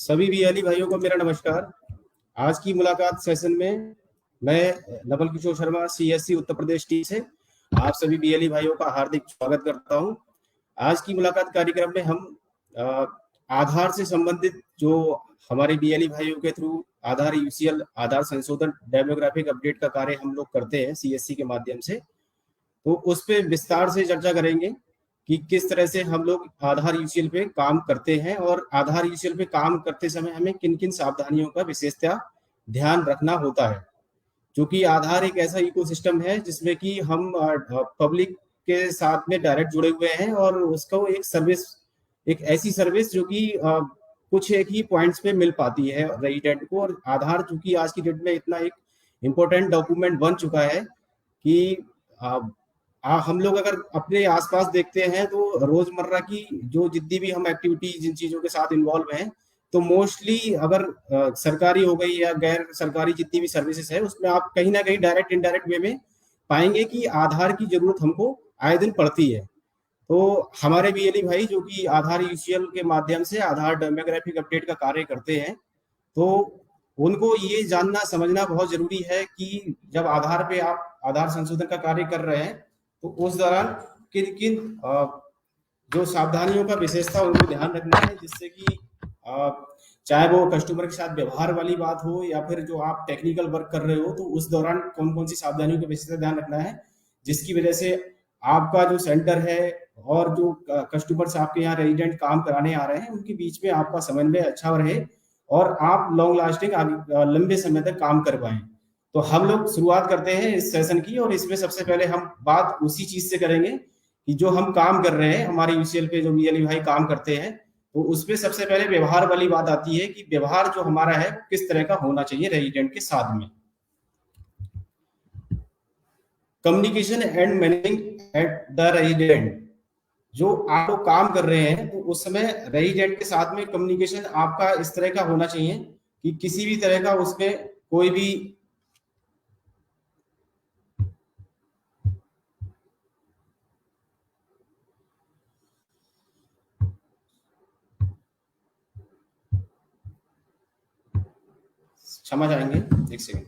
सभी बीएलई भाइयों को मेरा नमस्कार। आज की मुलाकात सेशन में मैं नवल किशोर शर्मा सीएससी उत्तर प्रदेश टीम से आप सभी बीएलई भाइयों का हार्दिक स्वागत करता हूं। आज की मुलाकात कार्यक्रम में हम आधार से संबंधित जो हमारे बीएलई भाइयों के थ्रू आधार यूसीएल आधार संशोधन डेमोग्राफिक अपडेट का कार्य हम लोग करते हैं सीएससी के माध्यम से, तो उस पर विस्तार से चर्चा करेंगे कि किस तरह से हम लोग आधार यूसीएल पे काम करते हैं और आधार यूसीएल पे काम करते समय हमें किन किन सावधानियों का विशेषतः ध्यान रखना होता है। क्योंकि आधार एक ऐसा इकोसिस्टम है जिसमें कि हम पब्लिक के साथ में डायरेक्ट जुड़े हुए हैं और उसको एक सर्विस, एक ऐसी सर्विस जो कि कुछ एक ही पॉइंट्स पे मिल पाती है रेजिडेंट को। और आधार चूंकि आज की डेट में इतना एक इम्पोर्टेंट डॉक्यूमेंट बन चुका है कि हम लोग अगर अपने आसपास देखते हैं तो रोजमर्रा की जो जितनी भी हम एक्टिविटी जिन चीजों के साथ इन्वॉल्व हैं, तो मोस्टली अगर सरकारी हो गई या गैर सरकारी जितनी भी सर्विसेज है उसमें आप कहीं ना कहीं डायरेक्ट इनडायरेक्ट वे में पाएंगे कि आधार की जरूरत हमको आए दिन पड़ती है। तो हमारे बीएलई भाई जो कि आधार यूसीएल के माध्यम से आधार डेमोग्राफिक अपडेट का कार्य करते हैं, तो उनको ये जानना समझना बहुत जरूरी है कि जब आधार पे आप आधार संशोधन का कार्य कर रहे हैं तो उस दौरान किन किन जो सावधानियों का विशेषता उनको ध्यान रखना है, जिससे कि चाहे वो कस्टमर के साथ व्यवहार वाली बात हो या फिर जो आप टेक्निकल वर्क कर रहे हो, तो उस दौरान कौन कौन सी सावधानियों का विशेषता ध्यान रखना है, जिसकी वजह से आपका जो सेंटर है और जो कस्टमर्स आपके यहाँ रेजिडेंट काम कराने आ रहे हैं उनके बीच में आपका समन्वय अच्छा रहे और आप लॉन्ग लास्टिंग लंबे समय तक काम कर पाए। तो हम लोग शुरुआत करते हैं इस सेशन की, और इसमें सबसे पहले हम बात उसी चीज से करेंगे कि जो हम काम कर रहे हैं, हमारे यूसीएल पे जो बीएलई भाई काम करते हैं, तो उसमें सबसे पहले व्यवहार वाली बात आती है कि व्यवहार जो हमारा है किस तरह का होना चाहिए रेजिडेंट के साथ में। Communication and managing at the resident, जो आप लोग काम कर रहे हैं तो उस समय रेजिडेंट के साथ में कम्युनिकेशन आपका इस तरह का होना चाहिए कि किसी भी तरह का उसमें कोई भी क्षमा चाहेंगे एक second.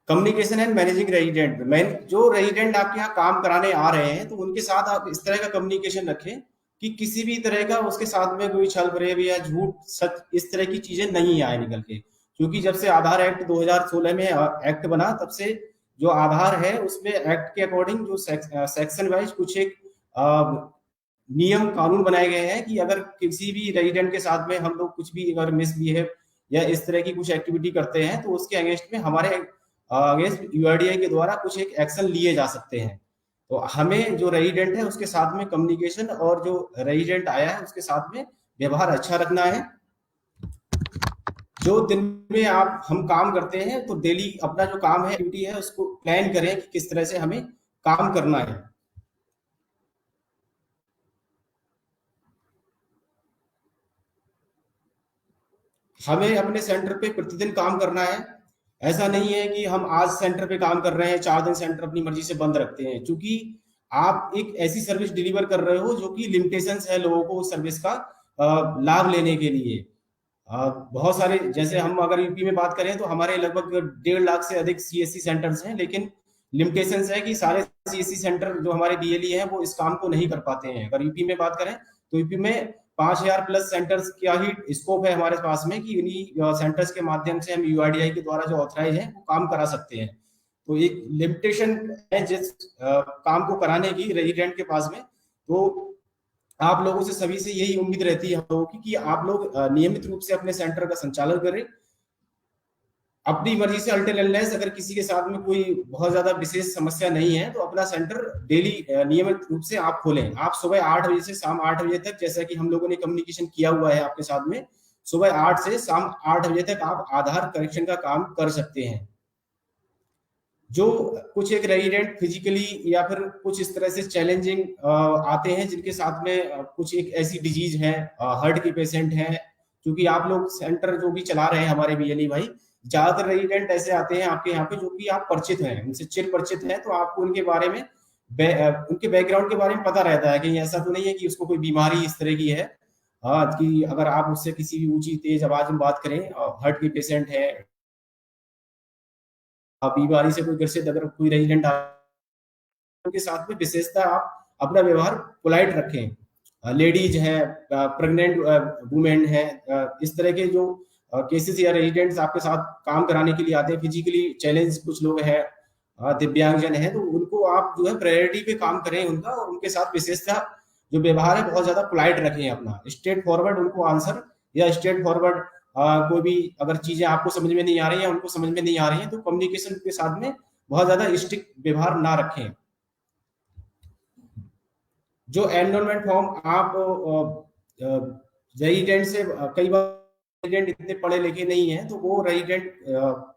Communication and managing resident, जो रेजिडेंट आपके यहाँ काम कराने आ रहे हैं तो उनके साथ आप इस तरह का कम्युनिकेशन रखें कि किसी भी तरह का उसके साथ में कोई छल फरेब या झूठ सच इस तरह की चीजें नहीं आए निकल के। क्योंकि जब से आधार एक्ट 2016 में एक्ट बना तब से जो आधार है उसमें एक्ट के अकॉर्डिंग जो सेक्शन वाइज कुछ एक नियम कानून बनाए गए हैं कि अगर किसी भी रेजिडेंट के साथ में हम लोग कुछ भी अगर मिसबिहेव या इस तरह की कुछ एक्टिविटी करते हैं तो उसके अगेंस्ट में हमारे अगेंस्ट यूआईडीआई के द्वारा कुछ एक एक्शन लिए जा सकते हैं। तो हमें जो रेजिडेंट है उसके साथ में कम्युनिकेशन और जो रेजिडेंट आया है उसके साथ में व्यवहार अच्छा रखना है। जो दिन में हम काम करते हैं तो डेली अपना जो काम है ड्यूटी है उसको प्लान करें कि किस तरह से हमें काम करना है। हमें अपने सेंटर पे प्रतिदिन काम करना है। ऐसा नहीं है कि हम आज सेंटर पे काम कर रहे हैं 4 दिन सेंटर अपनी मर्जी से बंद रखते हैं, क्योंकि आप एक ऐसी सर्विस डिलीवर कर रहे हो जो कि लिमिटेशंस है लोगों को उस सर्विस का लाभ लेने के लिए। बहुत सारे, जैसे हम अगर यूपी में बात करें तो हमारे लगभग 1.5 लाख से अधिक सीएससी सेंटर्स हैं, लेकिन लिमिटेशंस है कि सारे सीएससी सेंटर जो हमारे बीएलई हैं वो इस काम को नहीं कर पाते हैं। अगर यूपी में बात करें तो यूपी में 5000 प्लस सेंटर्स का ही स्कोप है हमारे पास में कि इन्हीं सेंटर्स के माध्यम से हम यूआईडीआई के द्वारा जो ऑथराइज है वो काम करा सकते हैं। तो एक लिमिटेशन है जिस काम को कराने की रेजिडेंट के पास में। तो आप लोगों से सभी से यही उम्मीद रहती है हम लोगों की कि आप लोग नियमित रूप से अपने सेंटर का संचालन करें। अपनी मर्जी से अल्टर अनलेस अगर किसी के साथ में कोई बहुत ज्यादा विशेष समस्या नहीं है तो अपना सेंटर डेली नियमित रूप से आप खोलें। आप सुबह 8 बजे से शाम 8 बजे तक, जैसा कि हम लोगों ने कम्युनिकेशन किया हुआ है आपके साथ में, सुबह 8 से शाम 8 बजे तक आप आधार करेक्शन का काम कर सकते हैं। जो कुछ एक रेजिडेंट फिजिकली या फिर कुछ इस तरह से चैलेंजिंग आते हैं जिनके साथ में कुछ एक ऐसी डिजीज है, हार्ट के पेशेंट हैं, क्योंकि आप लोग सेंटर जो भी चला रहे हैं हमारे बीएलई भाई, ज्यादातर रेजिडेंट ऐसे आते हैं आपके यहाँ पे जो कि आप परिचित हैं, उनसे चिर परिचित हैं, तो आपको उनके बारे में उनके बैकग्राउंड के बारे में पता रहता है कि ऐसा तो नहीं है कि उसको कोई बीमारी इस तरह की है। कि अगर आप उससे किसी भी ऊंची तेज आवाज में बात करें, हार्ट के पेशेंट है, बीमारी से कोई ग्रसित अगर कोई रेजिडेंट के साथ में विशेषता आप अपना व्यवहार पोलाइट रखें। लेडीज है, प्रेग्नेंट वुमेन है, इस तरह के जो केसेस या रेजिडेंट्स आपके साथ काम कराने के लिए आते हैं, फिजिकली चैलेंज कुछ लोग हैं, दिव्यांगजन है, तो उनको आप जो है प्रायोरिटी पे काम करें उनका, और उनके साथ विशेषता जो व्यवहार है बहुत ज्यादा पोलाइट रखें, अपना स्ट्रेट फॉरवर्ड उनको आंसर, या स्ट्रेट फॉरवर्ड कोई भी अगर चीजें आपको समझ में नहीं आ रही है, उनको समझ में नहीं आ रही है, तो कम्युनिकेशन के साथ में बहुत ज्यादा स्ट्रिक्ट व्यवहार ना रखें। जो एनरोलमेंट फॉर्म आप रेजिडेंट से कई बार रेजिडेंट इतने पढ़े लिखे नहीं है, तो वो रेजिडेंट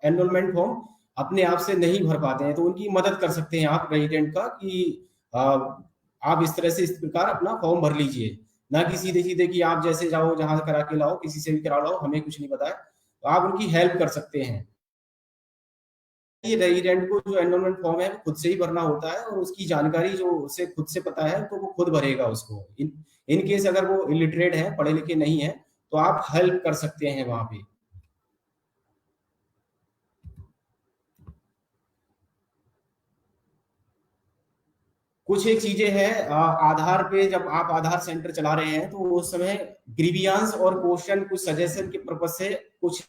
एनरोलमेंट फॉर्म अपने आप से नहीं भर पाते हैं, तो उनकी मदद कर सकते हैं आप रेजिडेंट का, कि आप इस तरह से इस प्रकार अपना फॉर्म भर लीजिए, ना कि सीधे सीधे कि आप जैसे जाओ जहां करा के लाओ, किसी से भी करा लाओ, हमें कुछ नहीं पता है, तो आप उनकी हेल्प कर सकते हैं। ये रेजिडेंट को जो एनरोलमेंट फॉर्म है वो खुद से ही भरना होता है, और उसकी जानकारी जो उसे खुद से पता है तो वो खुद भरेगा उसको। इन केस अगर वो इलिटरेट है, पढ़े लिखे नहीं है, तो आप हेल्प कर सकते हैं वहां पे। कुछ एक चीजें हैं आधार पे, जब आप आधार सेंटर चला रहे हैं तो उस समय ग्रीवियांस और क्वेश्चन कुछ सजेशन के पर्पज से कुछ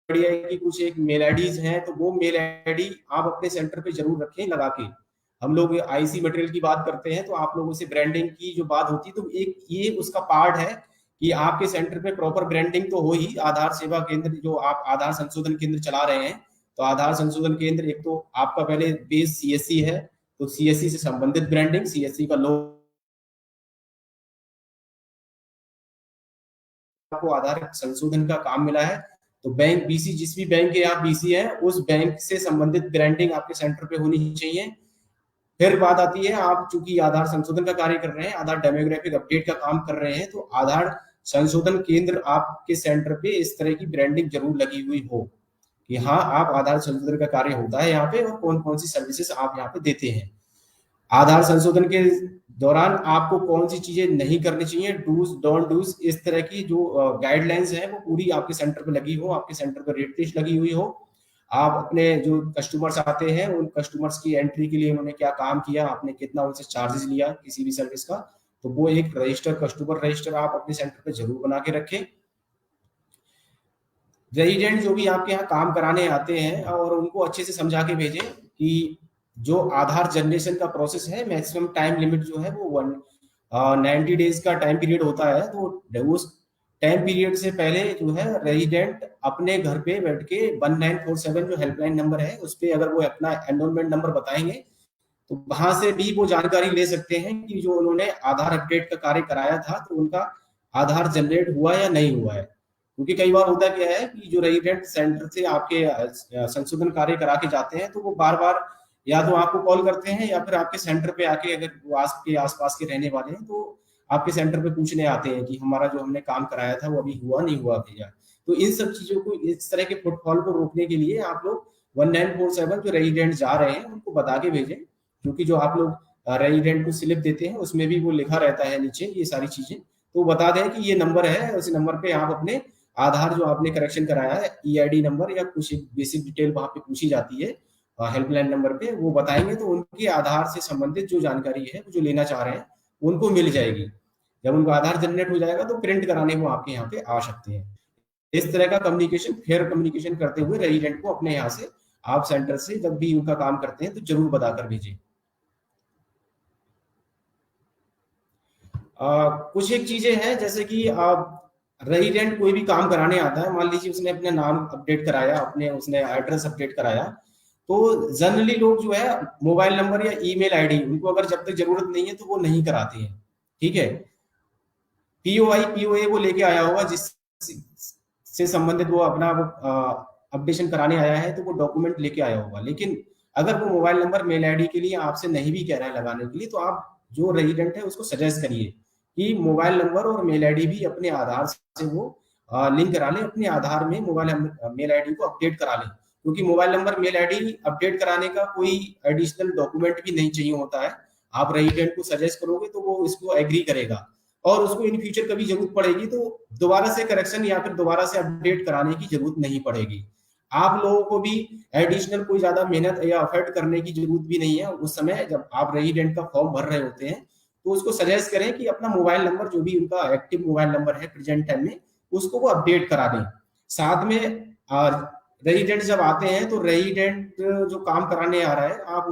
बढ़िया है कि कुछ एक मेल आईडीज हैं, तो वो मेल आईडी आप अपने सेंटर पे जरूर रखें लगा के। हम लोग आईसी मटेरियल की बात करते हैं, तो आप लोगों से ब्रांडिंग की जो बात होती है, तो एक ये उसका पार्ट है कि आपके सेंटर पे प्रॉपर ब्रांडिंग तो हो ही। आधार सेवा केंद्र जो आप आधार संशोधन केंद्र चला रहे हैं, तो आधार संशोधन केंद्र एक तो आपका पहले बेस सीएससी है, तो सीएससी से संबंधित ब्रांडिंग, सीएससी का लोगो, आपको आधार संशोधन का काम मिला है, तो बैंक बीसी, जिस भी बैंक के आप बीसी है, उस बैंक से संबंधित ब्रांडिंग आपके सेंटर पे होनी चाहिए। फिर बात आती है, आप चूंकि आधार संशोधन का कार्य कर रहे हैं, आधार डेमोग्राफिक अपडेट का काम कर रहे हैं, तो आधार संशोधन केंद्र आपके सेंटर पे इस तरह की ब्रांडिंग जरूर लगी हुई हो कि हाँ, आप आधार संशोधन का कार्य होता है यहाँ पे, और कौन कौन सी सर्विसेज आप यहाँ पे देते हैं। आधार संशोधन के दौरान आपको कौन सी चीजें नहीं करनी चाहिए, डूज डोंट डूज, इस तरह की जो गाइडलाइंस है वो पूरी आपके सेंटर पे लगी हो, आपके सेंटर पर रेट लिस्ट लगी हुई हो। आप अपने जो कस्टमर्स आते हैं, उन कस्टमर्स की एंट्री के लिए उन्होंने क्या काम किया, आपने कितना उनसे चार्जेस लिया किसी भी सर्विस का, तो वो एक रजिस्टर, कस्टमर रजिस्टर आप अपने सेंटर पे जरूर बना के रखें। रेजिडेंट जो भी आपके यहाँ काम कराने आते हैं, और उनको अच्छे से समझा के भेजें कि जो आधार जनरेशन का प्रोसेस है, मैक्सिमम टाइम लिमिट जो है वो 90 डेज का टाइम पीरियड होता है, तो उस टाइम पीरियड से पहले जो है रेजिडेंट अपने घर पे बैठ के 1947 जो हेल्पलाइन नंबर है उस पे अगर वो अपना एनरोलमेंट नंबर बताएंगे, तो वहां से भी वो जानकारी ले सकते हैं कि जो उन्होंने आधार अपडेट का कार्य कराया था, तो उनका आधार जनरेट हुआ या नहीं हुआ है। क्योंकि कई बार होता क्या है कि जो रेजिडेंट सेंटर से आपके संशोधन कार्य करा के जाते हैं, तो वो बार बार या तो आपको कॉल करते हैं, या फिर आपके सेंटर पे आके, अगर वो आपके आसपास के रहने वाले हैं, तो आपके सेंटर पे पूछने आते हैं कि हमारा जो हमने काम कराया था वो अभी हुआ नहीं हुआ भैया। तो इन सब चीजों को, इस तरह के फुटफॉल को रोकने के लिए आप लोग 1947 जो रेजिडेंट जा रहे हैं उनको बता के भेजें, क्योंकि जो आप लोग रेजिडेंट को स्लिप देते हैं उसमें भी वो लिखा रहता है नीचे ये सारी चीजें, तो बता दें कि ये नंबर है, उस नंबर पे आप अपने आधार जो आपने करेक्शन कराया है, ईआईडी नंबर या कुछ बेसिक डिटेल वहां पे पूछी जाती है हेल्पलाइन नंबर पे, वो बताएंगे तो उनके आधार से संबंधित जो जानकारी है जो लेना चाह रहे हैं उनको मिल जाएगी। जब उनको आधार जनरेट हो जाएगा तो प्रिंट कराने वो आपके यहाँ पे आ सकते हैं। इस तरह का कम्युनिकेशन, फेयर कम्युनिकेशन करते हुए रेजिडेंट को अपने यहाँ से, आप सेंटर से जब भी उनका काम करते हैं तो जरूर बताकर भेजें। कुछ एक चीजें हैं, जैसे कि आप रेजिडेंट कोई भी काम कराने आता है, मान लीजिए उसने अपना नाम अपडेट कराया, अपने उसने एड्रेस अपडेट कराया, तो जनरली लोग जो है मोबाइल नंबर या ईमेल आईडी, उनको अगर जब तक जरूरत नहीं है तो वो नहीं कराते हैं, ठीक है। पीओआई पीओए वो लेके आया होगा जिस से संबंधित वो अपना वो अपडेशन कराने आया है, तो वो डॉक्यूमेंट लेके आया होगा। लेकिन अगर वो मोबाइल नंबर मेल आईडी के लिए आपसे नहीं भी कह रहा है लगाने के लिए, तो आप जो रेजिडेंट है उसको सजेस्ट करिए कि मोबाइल नंबर और मेल आईडी भी अपने आधार से वो लिंक करा लें, अपने आधार में मोबाइल मेल आईडी को अपडेट करा लें, क्योंकि mobile number mail ID update कराने का कोई एडिशनल डॉक्यूमेंट भी नहीं चाहिए होता है। आप रेजिडेंट को सजेस्ट करोगे तो वो इसको एग्री करेगा, और उसको इन फ्यूचर कभी जरूरत पड़ेगी तो दोबारा से करेक्शन या फिर दोबारा से अपडेट कराने की जरूरत नहीं पड़ेगी। आप लोगों को भी एडिशनल कोई ज्यादा मेहनत या एफर्ट करने की जरूरत भी नहीं है। उस समय जब आप रेजिडेंट का फॉर्म भर रहे होते हैं तो उसको सजेस्ट करें कि अपना मोबाइल नंबर जो भी उनका एक्टिव मोबाइल नंबर है प्रेजेंट टाइम में, उसको वो अपडेट करा दें। साथ में रेजिडेंट जब आते हैं तो रेजिडेंट जो काम कराने आ रहा है, आप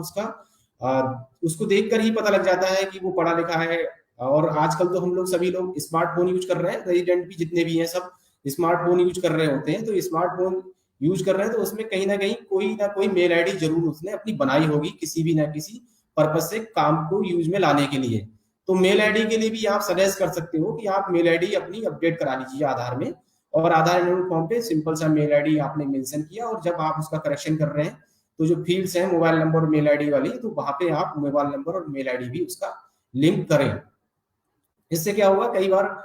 उसको देखकर ही पता लग जाता है कि वो पढ़ा लिखा है। और आजकल तो हम लोग सभी लोग स्मार्टफोन यूज कर रहे हैं, रेजिडेंट भी जितने भी हैं सब स्मार्टफोन यूज कर रहे होते हैं। तो स्मार्टफोन यूज कर रहे हैं तो उसमें कहीं ना कोई मेल आईडी जरूर उसने अपनी बनाई होगी किसी भी ना किसी पर्पज से काम को यूज में लाने के लिए। तो मेल आईडी के लिए भी आप सजेस्ट कर सकते हो कि आप मेल आईडी अपनी अपडेट करा लीजिए आधार में, और आधार एनरोलमेंट फॉर्म पे सिंपल सा मेल आईडी आपने मेंशन किया, और जब आप उसका करेक्शन कर रहे हैं तो जो फील्ड्स हैं मोबाइल नंबर और मेल आईडी वाली, तो वहां पे आप मोबाइल नंबर और मेल आईडी भी उसका लिंक करें। इससे क्या होगा, कई बार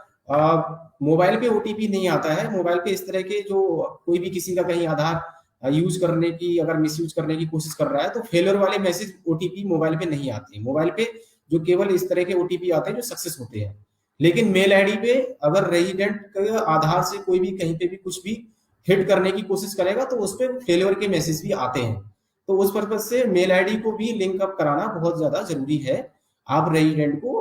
मोबाइल पे ओटीपी नहीं आता है। मोबाइल पे इस तरह के जो कोई भी किसी का कहीं आधार यूज करने की अगर मिसयूज करने की कोशिश कर रहा है तो फेलियर वाले मैसेज ओटीपी मोबाइल पे नहीं आते। मोबाइल पे जो केवल इस तरह के ओटीपी आते हैं जो सक्सेस होते हैं। लेकिन मेल आईडी पे अगर रेजिडेंट के आधार से कोई भी कहीं पे भी कुछ भी हिट करने की कोशिश करेगा तो उस पर फेलियर के मैसेज भी आते हैं। तो उस पर्पज से मेल आईडी को भी लिंक अप कराना बहुत ज्यादा जरूरी है। आप रेजिडेंट को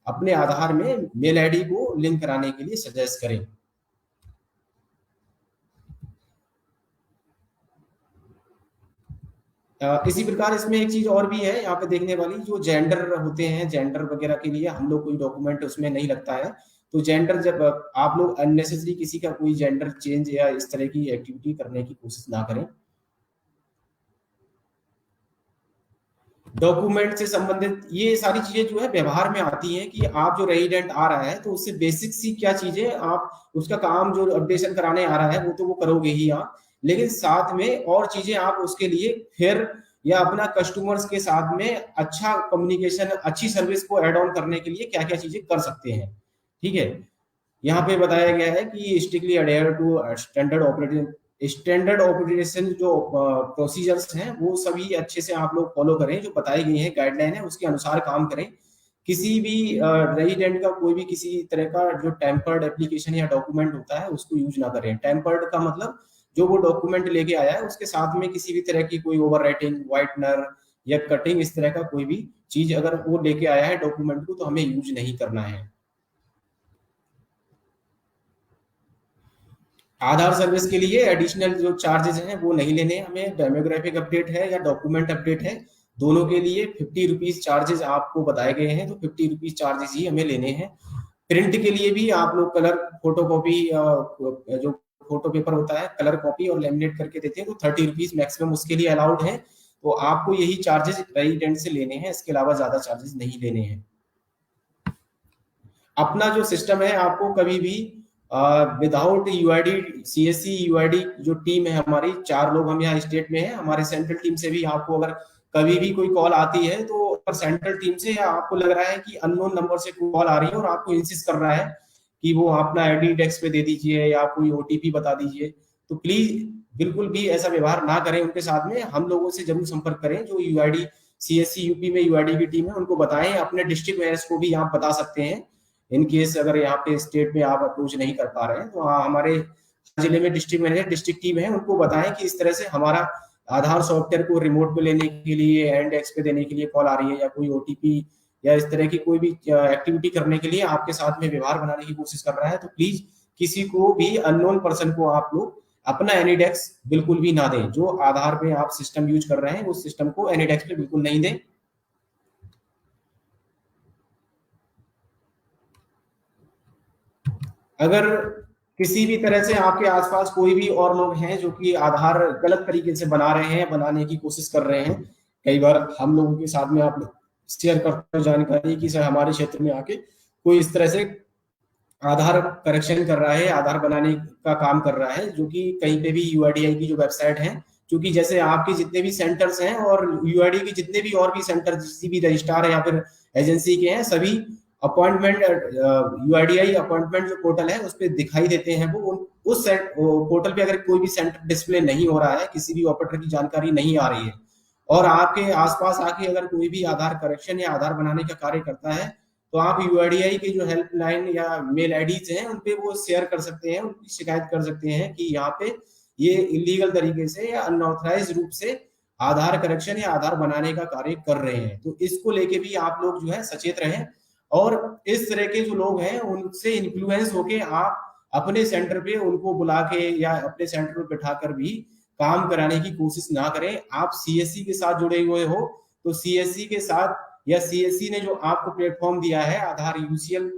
अपने आधार में मेल आईडी को लिंक कराने के लिए सजेस्ट करें। इसी प्रकार इसमें एक चीज और भी है यहाँ पे देखने वाली, जो जेंडर होते हैं, जेंडर वगैरह के लिए हम लोग कोई डॉक्यूमेंट उसमें नहीं लगता है। तो जेंडर जब आप लोग अननेसेसरी किसी का कोई जेंडर चेंज या इस तरह की एक्टिविटी करने की कोशिश ना करें। डॉक्यूमेंट से संबंधित ये सारी चीजें जो है व्यवहार में आती हैं कि आप जो रेजिडेंट आ रहा है तो उससे बेसिक सी क्या चीजें आप उसका काम जो अपडेशन कराने आ रहा है वो तो वो करोगे ही आप, लेकिन साथ में और चीजें आप उसके लिए फिर या अपना कस्टमर्स के साथ में अच्छा कम्युनिकेशन, अच्छी सर्विस को एड ऑन करने के लिए क्या क्या चीजें कर सकते हैं। ठीक है, यहाँ पे बताया गया है कि strictly adhere to standard operation जो प्रोसीजर्स हैं वो सभी अच्छे से आप लोग फॉलो करें, जो बताई गई है गाइडलाइन है उसके अनुसार काम करें। किसी भी रेजिडेंट का कोई भी किसी तरह का जो टेम्पर्ड एप्लीकेशन या डॉक्यूमेंट होता है उसको यूज ना करें। टेम्पर्ड का मतलब जो वो डॉक्यूमेंट लेके आया है उसके साथ में किसी भी तरह की कोई ओवर राइटिंग, व्हाइटनर या कटिंग, इस तरह का कोई भी चीज अगर वो लेके आया है डॉक्यूमेंट को तो हमें यूज नहीं करना है। आधार सर्विस के लिए एडिशनल जो चार्जेस हैं वो नहीं लेने हमें। डेमोग्राफिक अपडेट है या डॉक्यूमेंट अपडेट है, दोनों के लिए 50 रुपीज चार्जेस आपको बताए गए हैं, तो 50 रुपीज चार्जेस ही हमें लेने हैं। प्रिंट के लिए भी आप लोग कलर फोटो कॉपी जो फोटो पेपर होता है कलर कॉपी और लेमिनेट करके देते हैं तो 30 रुपीज मैक्सिमम उसके लिए अलाउड है। तो आपको यही चार्जेस रेजिडेंट से लेने हैं, इसके अलावा ज्यादा चार्जेस नहीं लेने हैं। अपना जो सिस्टम है आपको कभी भी विदाउट यूआईडी, सीएससी यूआईडी जो टीम है हमारी, 4 लोग हम यहाँ स्टेट में हैं, हमारे सेंट्रल टीम से भी आपको अगर कभी भी कोई कॉल आती है तो अगर सेंट्रल टीम से या आपको लग रहा है कि अननोन नंबर से कॉल आ रही है और आपको इंसिस्ट कर रहा है कि वो अपना आईडी डेस्क पे दे दीजिए या कोई ओटीपी बता दीजिए, तो प्लीज बिल्कुल भी ऐसा व्यवहार ना करें उनके साथ में। हम लोगों से जरूर संपर्क करें, जो यूआईडी सीएससी यूपी में यूआईडी की टीम है उनको बताएं। अपने डिस्ट्रिक्ट मैनेजर को भी आप बता सकते हैं इन केस अगर यहाँ पे स्टेट में आप अप्रोच नहीं कर पा रहे हैं तो हमारे जिले में डिस्ट्रिक्ट मैनेजर, डिस्ट्रिक्ट टीम है, उनको बताएं कि इस तरह से हमारा आधार सॉफ्टवेयर को रिमोट पे लेने के लिए, एंड एक्स पे देने के लिए कॉल आ रही है या कोई ओटीपी या इस तरह की कोई भी एक्टिविटी करने के लिए आपके साथ में व्यवहार बनाने की कोशिश कर रहा है, तो प्लीज किसी को भी अननोन पर्सन को आप लोग अपना एनीडेक्स बिल्कुल भी ना दें। जो आधार पे आप सिस्टम यूज कर रहे हैं उस सिस्टम को एनीडेक्स पे बिल्कुल नहीं दें। अगर किसी भी तरह से आपके आसपास कोई भी और लोग हैं जो कि आधार गलत तरीके से बना रहे हैं, बनाने की कोशिश कर रहे हैं, कई बार हम लोगों के साथ में आप शेयर करते हो जानकारी कि सर हमारे क्षेत्र में आके कोई इस तरह से आधार करेक्शन कर रहा है, आधार बनाने का काम कर रहा है, जो कि कहीं पे भी यूआईडीआई की जो वेबसाइट है, क्योंकि जैसे आपके जितने भी सेंटर्स हैं और यूआईडी के जितने भी और भी सेंटर किसी भी रजिस्ट्रार है या फिर एजेंसी के हैं, सभी अपॉइंटमेंट यूआईडीआई अपॉइंटमेंट जो पोर्टल है उस पर दिखाई देते हैं। वो उस पोर्टल पे अगर कोई भी सेंटर डिस्प्ले नहीं हो रहा है, किसी भी ऑपरेटर की जानकारी नहीं आ रही है, और आपके आसपास आके अगर कोई भी आधार करेक्शन या आधार बनाने का कार्य करता है, तो आप यूआईडीआई के जो हेल्पलाइन या मेल आईडीज हैं उन पे वो शेयर कर सकते हैं, उनकी शिकायत कर सकते हैं कि यहाँ पे ये इलीगल तरीके से या अनऑथराइज रूप से आधार करेक्शन या आधार बनाने का कार्य कर रहे हैं। तो इसको लेके भी आप लोग जो है सचेत रहें, और इस तरह के जो लोग हैं उनसे इन्फ्लुएंस होके आप अपने सेंटर पे उनको बुला के या अपने सेंटर पे बिठाकर भी काम कराने की कोशिश ना करें। आप सीएससी के साथ जुड़े हुए हो, तो सीएससी के साथ या सीएससी ने जो आपको प्लेटफॉर्म दिया है आधार यूसीएल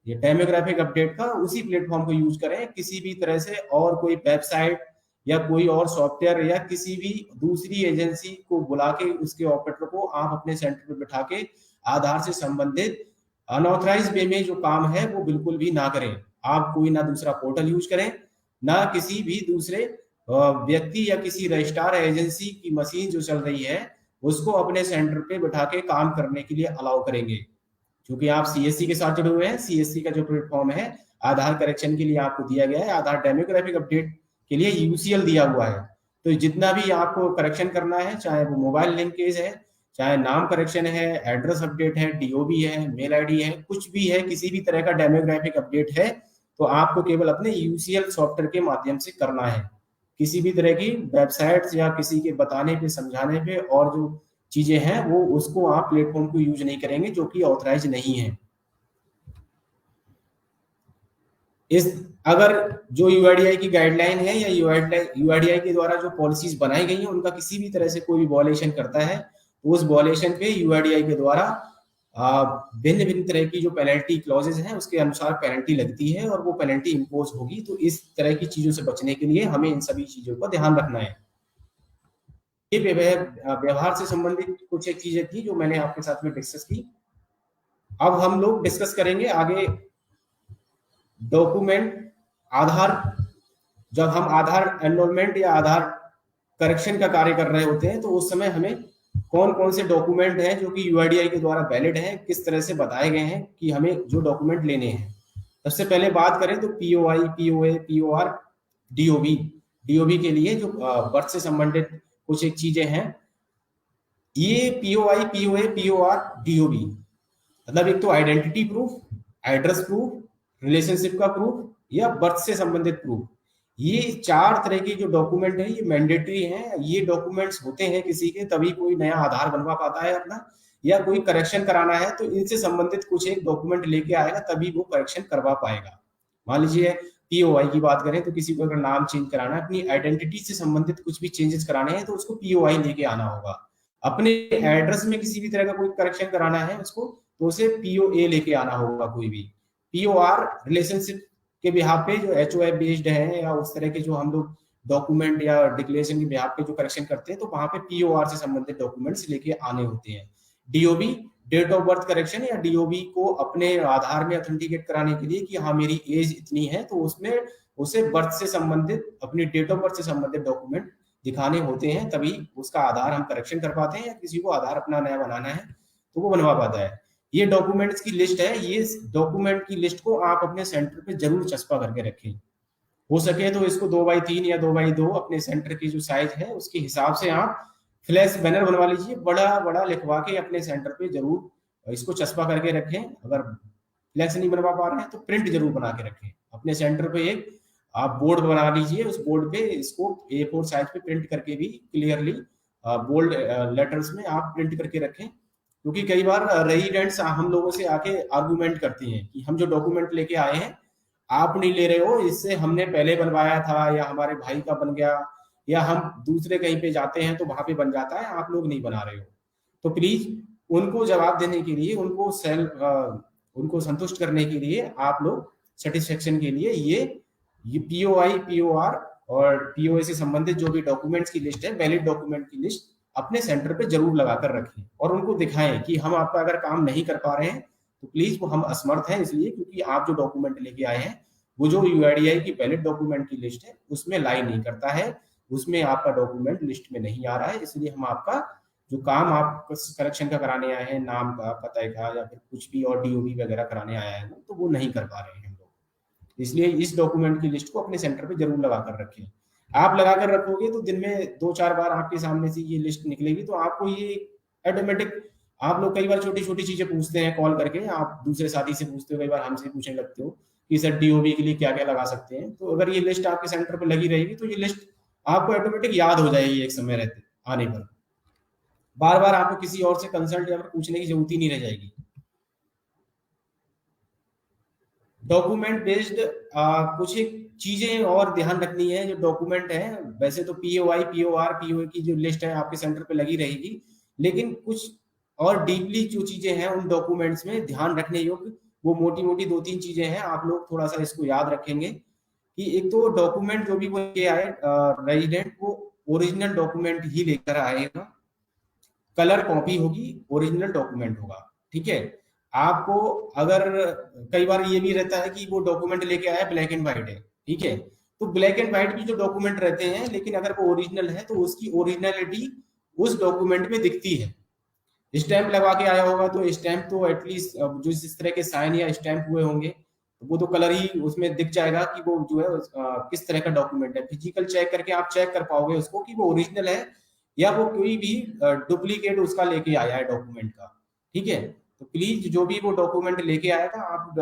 या डेमोग्राफिक अपडेट का, उसी प्लेटफॉर्म को यूज करें। किसी भी तरह से और कोई वेबसाइट या कोई और सॉफ्टवेयर या किसी भी दूसरी एजेंसी को बुला के उसके ऑपरेटर को आप अपने सेंटर पे बिठा के आधार से संबंधित अनऑथराइज वे में जो काम है वो बिल्कुल भी ना करें। आप कोई ना दूसरा पोर्टल यूज करें, ना किसी भी दूसरे व्यक्ति या किसी रजिस्ट्रार एजेंसी की मशीन जो चल रही है उसको अपने सेंटर पे बिठा के काम करने के लिए अलाउ करेंगे। क्योंकि आप सीएससी के साथ जुड़े हुए हैं, सीएससी का जो प्लेटफॉर्म है आधार करेक्शन के लिए आपको दिया गया है, आधार डेमोग्राफिक अपडेट के लिए यूसीएल दिया हुआ है। तो जितना भी आपको करेक्शन करना है, चाहे वो मोबाइल लिंकेज है, चाहे नाम करेक्शन है, एड्रेस अपडेट है, डीओबी है, मेल आईडी है, कुछ भी है, किसी भी तरह का डेमोग्राफिक अपडेट है, तो आपको केवल अपने यूसीएल सॉफ्टवेयर के माध्यम से करना है। किसी भी तरह की वेबसाइट्स या किसी के बताने पे समझाने पे और जो चीजें हैं वो उसको आप प्लेटफॉर्म को यूज नहीं करेंगे जो कि ऑथराइज नहीं है। इस अगर जो यूआईडीआई की गाइडलाइन है या यूआईडीआई के द्वारा जो पॉलिसीज बनाई गई हैं उनका किसी भी तरह से कोई भी वॉलेशन करता है, तो उस वॉलेशन पे यूआईडीआई के द्वारा भिन्न भिन्न तरह की जो पेनल्टी क्लॉजेज हैं उसके अनुसार पेनल्टी लगती है और वो पेनल्टी इम्पोज होगी। तो इस तरह की चीजों से बचने के लिए हमें इन सभी चीजों का ध्यान रखना है। ये व्यवहार से संबंधित कुछ एक चीजें थी जो मैंने आपके साथ में डिस्कस की। अब हम लोग डिस्कस करेंगे आगे डॉक्यूमेंट आधार। जब हम आधार एनरोलमेंट या आधार करेक्शन का कार्य कर रहे होते हैं तो उस समय हमें कौन कौन से डॉक्यूमेंट हैं जो कि यूआईडीआई के द्वारा वैलिड हैं, किस तरह से बताए गए हैं कि हमें जो डॉक्यूमेंट लेने हैं। सबसे पहले बात करें तो पीओआई, पीओए, पीओआर, डीओबी। डीओबी के लिए जो बर्थ से संबंधित कुछ एक चीजें हैं, ये पीओआई, पीओए, पीओआर, डीओबी मतलब एक तो identity proof, address proof, relationship का प्रूफ या बर्थ से संबंधित प्रूफ। ये चार तरह के जो डॉक्यूमेंट हैं ये मैंडेटरी हैं। ये डॉक्यूमेंट्स होते हैं किसी के, तभी कोई नया आधार बनवा पाता है अपना, या कोई करेक्शन कराना है तो इनसे संबंधित कुछ एक डॉक्यूमेंट लेके आएगा तभी वो करेक्शन करवा पाएगा। मान लीजिए पीओआई की बात करें तो किसी को अगर नाम चेंज कराना है, अपनी आइडेंटिटी से संबंधित कुछ भी चेंजेस कराने हैं तो उसको पीओआई लेके आना होगा। अपने एड्रेस में किसी भी तरह का कोई करेक्शन कराना है उसको, तो उसे पीओए लेके आना होगा कोई भी। पीओआर रिलेशनशिप के बिहाफ पे जो एचओएफ बेस्ड है या उस तरह के जो हम लोग डॉक्यूमेंट या डिक्लेरेशन के बिहाफ पे जो करेक्शन करते हैं तो वहां पे पीओआर से संबंधित डॉक्यूमेंट्स लेके आने होते हैं। DOB date of birth correction या डीओबी को अपने आधार में ऑथेंटिकेट कराने के लिए कि हाँ मेरी एज इतनी है, तो उसमें उसे बर्थ से संबंधित अपनी डेट ऑफ बर्थ से संबंधित डॉक्यूमेंट दिखाने होते हैं, तभी उसका आधार हम करेक्शन कर पाते हैं या किसी को आधार अपना नया बनाना है तो वो बनवा पाता है। ये डॉक्यूमेंट्स की लिस्ट है, ये डॉक्यूमेंट की लिस्ट को आप अपने सेंटर पे जरूर चस्पा करके रखें। हो सके तो इसको 2x3 या 2x2 अपने सेंटर की जो साइज है उसके हिसाब से आप फ्लैश बैनर बनवा लीजिए, बड़ा बड़ा लिखवा के अपने सेंटर पे जरूर इसको चस्पा करके रखें। अगर फ्लैक्स नहीं बनवा पा रहे हैं तो प्रिंट जरूर बना के रखें अपने सेंटर पे। एक आप बोर्ड बना लीजिए, उस बोर्ड पे इसको A4 साइज पे प्रिंट करके भी क्लियरली बोल्ड लेटर्स में आप प्रिंट करके रखें। क्योंकि कई बार रेजिडेंट्स हम लोगों से आके आर्गुमेंट करती हैं कि हम जो डॉक्यूमेंट लेके आए हैं आप नहीं ले रहे हो, इससे हमने पहले बनवाया था या हमारे भाई का बन गया या हम दूसरे कहीं पे जाते हैं तो वहां पे बन जाता है, आप लोग नहीं बना रहे हो। तो प्लीज उनको जवाब देने के लिए, उनको संतुष्ट करने के लिए आप लोग सेटिस्फेक्शन के लिए ये पीओआई, पीओआर और पीओए से संबंधित जो भी डॉक्यूमेंट्स की लिस्ट है, वैलिड डॉक्यूमेंट की लिस्ट अपने सेंटर पे जरूर लगाकर रखें और उनको दिखाएं कि हम आपका अगर काम नहीं कर पा रहे हैं तो प्लीज वो हम असमर्थ हैं इसलिए क्योंकि आप जो डॉक्यूमेंट लेके आए हैं वो जो यूआईडीआई की वैलिड डॉक्यूमेंट की लिस्ट है उसमें लाई नहीं करता है, उसमें आपका डॉक्यूमेंट लिस्ट में नहीं आ रहा है, इसलिए हम आपका जो काम आप करेक्शन का कराने आए हैं, नाम का, पता का या फिर कुछ भी और डीओबी वगैरह कराने आया है तो वो नहीं कर पा रहे हैं हम लोग। इसलिए इस डॉक्यूमेंट की लिस्ट को अपने सेंटर पे जरूर लगा कर रखें। आप लगा कर रखोगे तो दिन में 2-4 बार आपके सामने से ये लिस्ट निकलेगी, तो आपको ये ऑटोमेटिक, आप लोग कई बार छोटी छोटी चीजें पूछते हैं कॉल करके, आप दूसरे साथी से पूछते हो, कई बार हमसे पूछने लगते हो कि सर डीओबी के लिए क्या क्या लगा सकते हैं, तो अगर ये लिस्ट आपके सेंटर पर लगी रहेगी तो ये लिस्ट आपको ऑटोमेटिक याद हो जाएगी एक समय रहते आने पर, बार बार आपको किसी और से कंसल्ट या फिर पूछने की जरूरत ही नहीं रह जाएगी। डॉक्यूमेंट बेस्ड कुछ एक चीजें और ध्यान रखनी है। जो डॉक्यूमेंट है, वैसे तो पीओआई, पीओआर, पीओए की जो लिस्ट है आपके सेंटर पे लगी रहेगी, लेकिन कुछ और डीपली जो चीजें हैं उन डॉक्यूमेंट्स में ध्यान रखने योग्य वो मोटी मोटी 2-3 चीजें हैं। आप लोग थोड़ा सा इसको याद रखेंगे कि एक तो डॉक्यूमेंट जो भी वो लेके आए रेजिडेंट, वो ओरिजिनल डॉक्यूमेंट ही लेकर आएगा, कलर कॉपी होगी, ओरिजिनल डॉक्यूमेंट होगा। ठीक है, आपको अगर कई बार ये भी रहता है कि वो डॉक्यूमेंट लेके आया ब्लैक एंड व्हाइट है, ठीक है, तो ब्लैक एंड व्हाइट भी जो डॉक्यूमेंट रहते हैं, लेकिन अगर वो ओरिजिनल है तो उसकी ओरिजिनलिटी उस डॉक्यूमेंट में दिखती है। स्टैंप लगा के आया होगा तो स्टैंप तो एटलीस्ट जो इस तरह के साइन या स्टैंप हुए होंगे तो वो तो कलर ही उसमें दिख जाएगा कि वो जो है किस तरह का डॉक्यूमेंट है। फिजिकल चेक करके आप चेक कर पाओगे उसको कि वो ओरिजिनल है या वो कोई भी डुप्लीकेट उसका लेके आया है डॉक्यूमेंट का। ठीक है, तो प्लीज जो भी वो डॉक्यूमेंट लेके आएगा, आप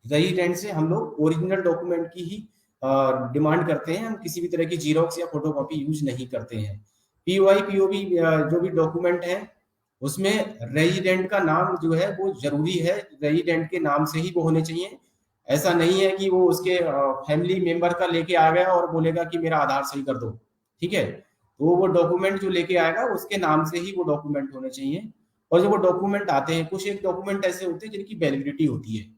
रेजिडेंट से हम लोग ओरिजिनल डॉक्यूमेंट की ही डिमांड करते हैं। हम किसी भी तरह की जीरोक्स या फोटोकॉपी यूज नहीं करते हैं। पीओआई, पीओबी जो भी डॉक्यूमेंट है उसमें रेजिडेंट का नाम जो है वो जरूरी है, रेजिडेंट के नाम से ही वो होने चाहिए। ऐसा नहीं है कि वो उसके फैमिली मेंबर का लेके आ गया और बोलेगा कि मेरा आधार सही कर दो। ठीक है, तो वो डॉक्यूमेंट जो लेके आएगा उसके नाम से ही वो डॉक्यूमेंट होने चाहिए। और जो वो डॉक्यूमेंट आते हैं, कुछ एक डॉक्यूमेंट ऐसे होते हैं जिनकी वैलिडिटी होती है,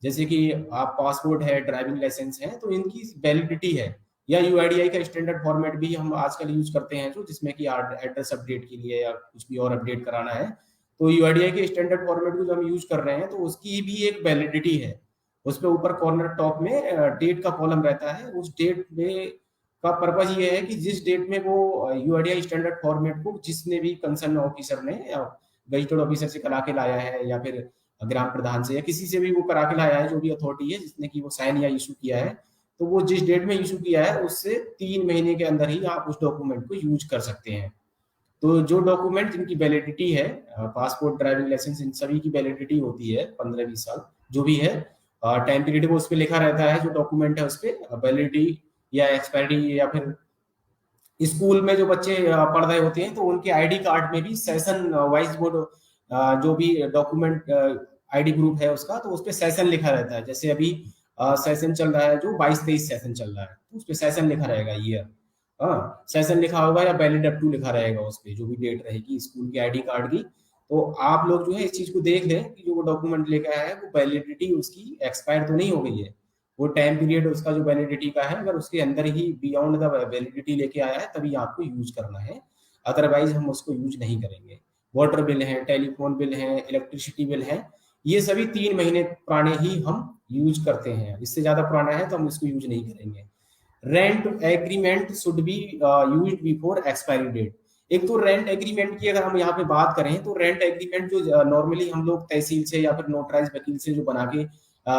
जैसे कि आप पासपोर्ट है, ड्राइविंग लाइसेंस है, तो इनकी वैलिडिटी है। या यूआईडीआई का स्टैंडर्ड फॉर्मेट भी हम आजकल यूज करते हैं, जो जिसमें कि एड्रेस अपडेट के लिए या कुछ भी और अपडेट कराना है, तो यूआईडीआई के स्टैंडर्ड फॉर्मेट को जो हम यूज कर रहे हैं तो उसकी भी एक वैलिडिटी है। उस पर ऊपर कॉर्नर टॉप में डेट का कॉलम रहता है। उस डेट में का पर्पज ये है कि जिस डेट में वो यूआईडीआई स्टैंडर्ड फॉर्मेट को जिसने भी कंसर्न ऑफिसर ने या गजेटेड ऑफिसर से करा के लाया है या फिर ग्राम प्रधान से या किसी से भी वो करा के लाया है, जो भी अथॉरिटी है जिसने की वो साइन या इशू किया है, तो वो जिस डेट में इशू किया है उससे 3 महीने के अंदर ही आप उस डॉक्यूमेंट को यूज कर सकते हैं। तो जो डॉक्यूमेंट जिनकी वैलिडिटी है, पासपोर्ट, ड्राइविंग लाइसेंस, इन सभी की वैलिडिटी होती है 15-20 साल जो भी है। टाइम पीरियड वो उस पर लिखा रहता है, जो डॉक्यूमेंट है उस पर वैलिडिटी या एक्सपायरी, या फिर स्कूल में जो बच्चे पढ़ रहे होते हैं तो उनके आईडी कार्ड में भी सेशन वाइज वो जो भी डॉक्यूमेंट आईडी ग्रुप है उसका, तो उस पर सेशन लिखा रहता है। जैसे अभी सेशन चल रहा है जो 22-23 सेशन चल रहा है, तो उस पर सेशन लिखा रहेगा ईयर, हाँ सेशन लिखा होगा या वैलिड अप टू लिखा रहेगा उस पर, जो भी डेट रहेगी स्कूल के आईडी कार्ड की। तो आप लोग जो है इस चीज को देख लें कि जो वो डॉक्यूमेंट लेकर आया है वो वैलिडिटी उसकी एक्सपायर तो नहीं हो गई है। वो टाइम पीरियड उसका जो वैलिडिटी का है, अगर उसके अंदर ही बियॉन्ड द वैलिडिटी लेके आया है तभी आपको यूज करना है, अदरवाइज हम उसको यूज नहीं करेंगे। वाटर बिल है, टेलीफोन बिल है, इलेक्ट्रिसिटी बिल है, ये सभी 3 महीने पुराने ही हम यूज करते हैं। इससे ज्यादा पुराना है तो हम इसको यूज नहीं करेंगे। Rent agreement should be used before expiry date. एक तो रेंट एग्रीमेंट की अगर हम यहाँ पे बात करें तो रेंट एग्रीमेंट जो नॉर्मली हम लोग तहसील से या फिर नोटराइज वकील से जो बना के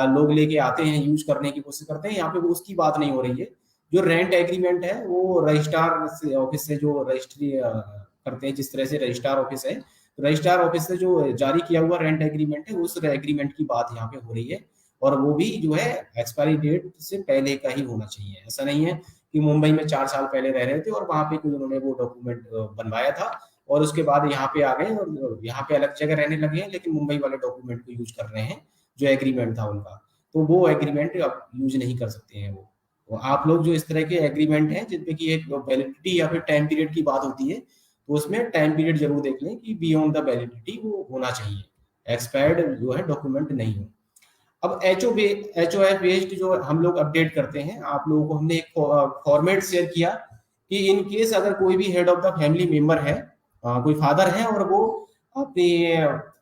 लोग लेके आते हैं, यूज करने की कोशिश करते हैं, यहाँ पे वो उसकी बात नहीं हो रही है। जो रेंट एग्रीमेंट है वो रजिस्ट्रार ऑफिस से जो रजिस्ट्री करते हैं, जिस तरह से रजिस्ट्रार ऑफिस है, तो रजिस्ट्रार ऑफिस से जो जारी किया हुआ रेंट एग्रीमेंट है उस एग्रीमेंट की बात यहाँ पे हो रही है। और वो भी जो है एक्सपायरी डेट से पहले का ही होना चाहिए। ऐसा नहीं है कि मुंबई में 4 साल पहले रह रहे थे और वहां पे कोई उन्होंने वो डॉक्यूमेंट बनवाया था और उसके बाद यहाँ पे आ गए और यहाँ पे अलग जगह रहने लगे हैं, लेकिन मुंबई वाले डॉक्यूमेंट को यूज कर रहे हैं जो एग्रीमेंट था उनका, तो वो एग्रीमेंट आप यूज नहीं कर सकते हैं। वो आप लोग जो इस तरह के एग्रीमेंट हैं जिनपे की एक वैलिडिटी या फिर टाइम पीरियड की बात होती है, तो उसमें टाइम पीरियड जरूर देख लें कि बियॉन्ड द वैलिडिटी वो होना चाहिए, एक्सपायर्ड जो है डॉक्यूमेंट नहीं हो। अब एचओएफ बेस्ड जो हम लोग अपडेट करते हैं, आप लोगों को हमने एक फॉर्मेट शेयर किया कि इन केस अगर कोई भी head of the family member है, कोई फादर है और वो अपनी